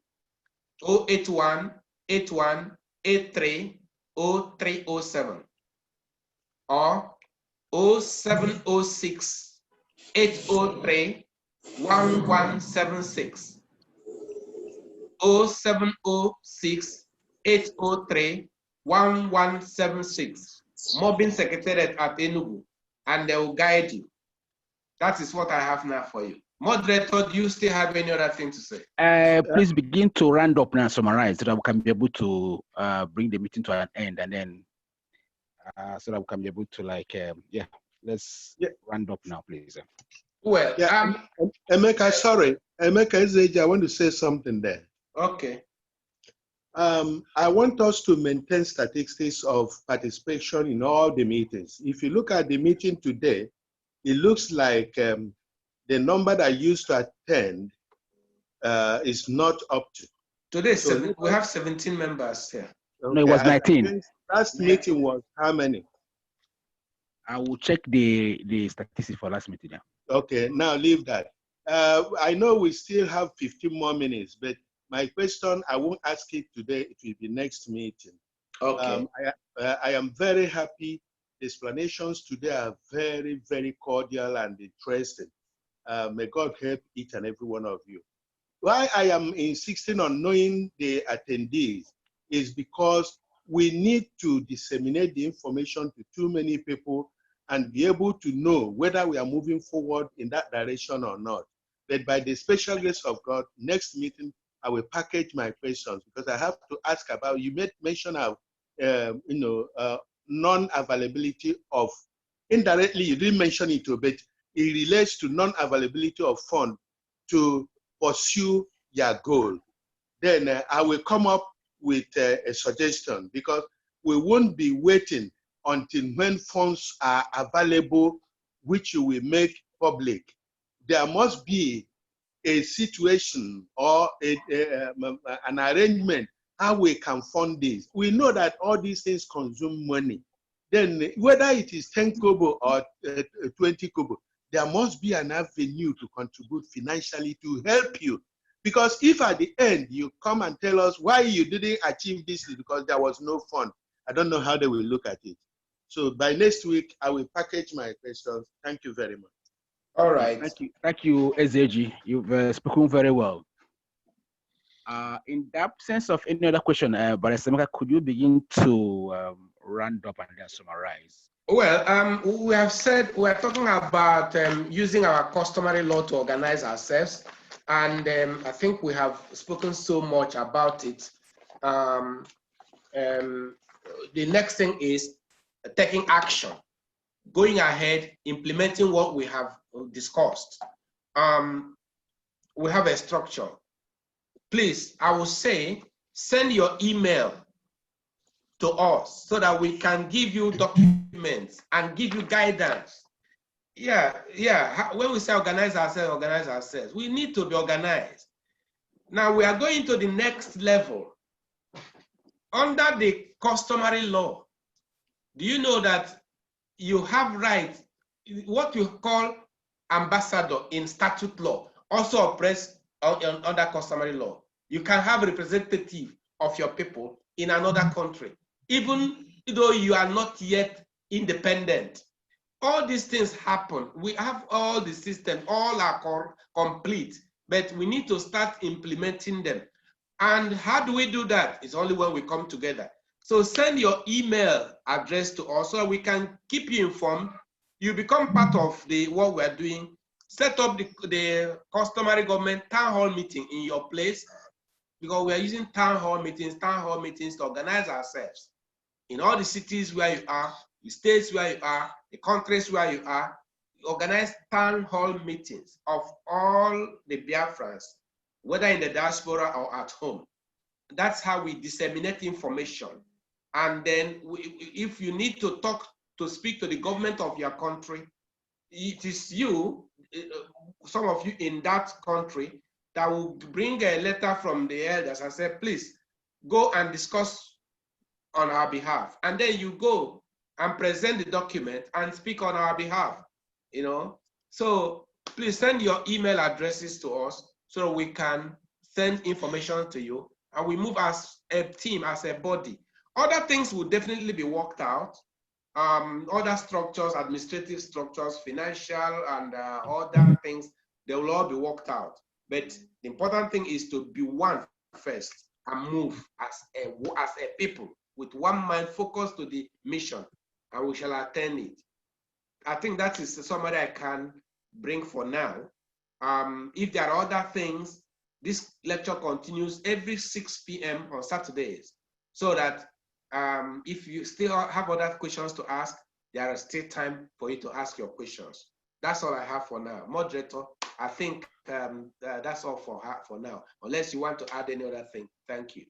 08181830307, or 0706-803-1176. 0706-803-1176. Mobbing Secretariat at Enugu, and they will guide you. That is what I have now for you. Moderator, do you still have any other thing to say? Please begin to round up and summarize so that we can be able to bring the meeting to an end, and then so that we can be able to let's round up now, please. Well, Emeka, sorry. Emeka, Ezeji, I want to say something there. Okay. I want us to maintain statistics of participation in all the meetings. If you look at the meeting today, it looks like the number that used to attend is not up to. Today, we have 17 members here. Okay. No, it was 19. Last meeting was how many? I will check the statistics for last meeting. Yeah. Okay, now leave that. I know we still have 15 more minutes, but my question, I won't ask it today, it will be next meeting. Okay. I am very happy. The explanations today are very, very cordial and interesting. May God help each and every one of you. Why I am insisting on knowing the attendees is because we need to disseminate the information to too many people and be able to know whether we are moving forward in that direction or not. But by the special grace of God, next meeting, I will package my questions because I have to ask about, you made mention of, non-availability of, indirectly, you didn't mention it, but it relates to non-availability of funds to pursue your goal. Then I will come up with a suggestion, because we won't be waiting until when funds are available, which you will make public. There must be a situation or an arrangement how we can fund this. We know that all these things consume money. Then whether it is 10 kobo or 20 kobo, there must be an avenue to contribute financially to help you. Because if at the end you come and tell us why you didn't achieve this is because there was no fund, I don't know how they will look at it. So by next week, I will package my questions. Thank you very much. All right. Thank you, Ezeji. You've spoken very well. In the absence of any other question, Barasemeka, could you begin to round up and then summarize? Well, we have said we're talking about using our customary law to organize ourselves, and I think we have spoken so much about it. The next thing is taking action, going ahead, implementing what we have discussed. We have a structure. Please, I will say, send your email to us so that we can give you documents and give you guidance. Yeah. When we say organize ourselves, we need to be organized. Now we are going to the next level. Under the customary law, do you know that you have rights, what you call ambassador in statute law, also operates under customary law. You can have a representative of your people in another country, even though you are not yet independent. All these things happen. We have all the systems, all are complete, but we need to start implementing them. And how do we do that? It's only when we come together. So send your email address to us so we can keep you informed. You become part of what we're doing. Set up the customary government town hall meeting in your place, because we are using town hall meetings to organize ourselves. In all the cities where you are, the states where you are, the countries where you are, organize town hall meetings of all the Biafrans, whether in the diaspora or at home. That's how we disseminate information. And then if you need to speak to the government of your country, it is you, some of you in that country, that will bring a letter from the elders and say, please go and discuss on our behalf. And then you go and present the document and speak on our behalf, So please send your email addresses to us so we can send information to you, and we move as a team, as a body. Other things will definitely be worked out. Other structures, administrative structures, financial, and other things, they will all be worked out. But the important thing is to be one first and move as a people with one mind focused to the mission, and we shall attain it. I think that is the summary I can bring for now. If there are other things, this lecture continues every 6 p.m. on Saturdays, so that if you still have other questions to ask, there is still time for you to ask your questions. That's all I have for now. Moderator, I think that's all for now, unless you want to add any other thing. Thank you.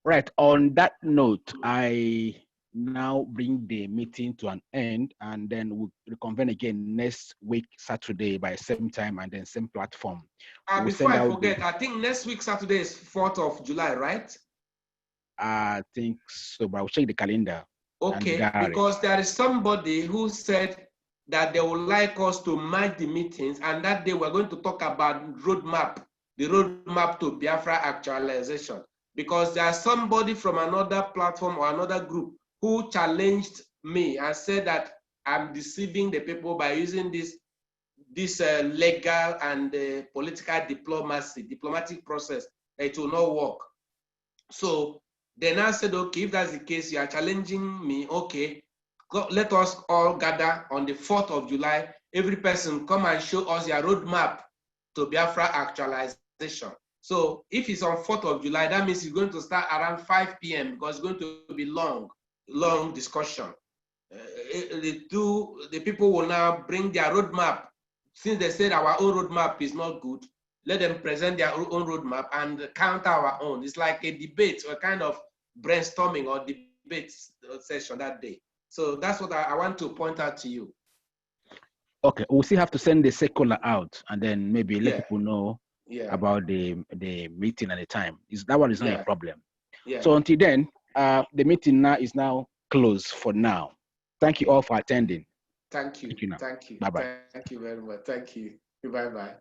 Right. On that note, I now bring the meeting to an end, and then we'll reconvene again next week, Saturday, by same time and then same platform. Before I forget, I think next week, Saturday is 4th of July, right? I think so, but I'll check the calendar. Okay, because there is somebody who said that they would like us to merge the meetings, and that day we're going to talk about the roadmap to Biafra actualization. Because there's somebody from another platform or another group who challenged me and said that I'm deceiving the people by using this legal and political diplomatic process. It will not work. So then I said, okay, if that's the case, you are challenging me, okay, let us all gather on the 4th of July. Every person come and show us your roadmap to Biafra actualization. So if it's on 4th of July, that means it's going to start around 5 p.m. because it's going to be long discussion. The people will now bring their roadmap. Since they said our own roadmap is not good, let them present their own roadmap and counter our own. It's like a debate or kind of brainstorming or debate session that day. So that's what I want to point out to you. Okay, we'll still have to send the circular out and then maybe let people know about the meeting at the time. That one is not a problem. So until then, the meeting now is now closed for now. Thank you all for attending. Thank you. Thank you. Bye-bye. Thank you very much. Thank you. Bye-bye.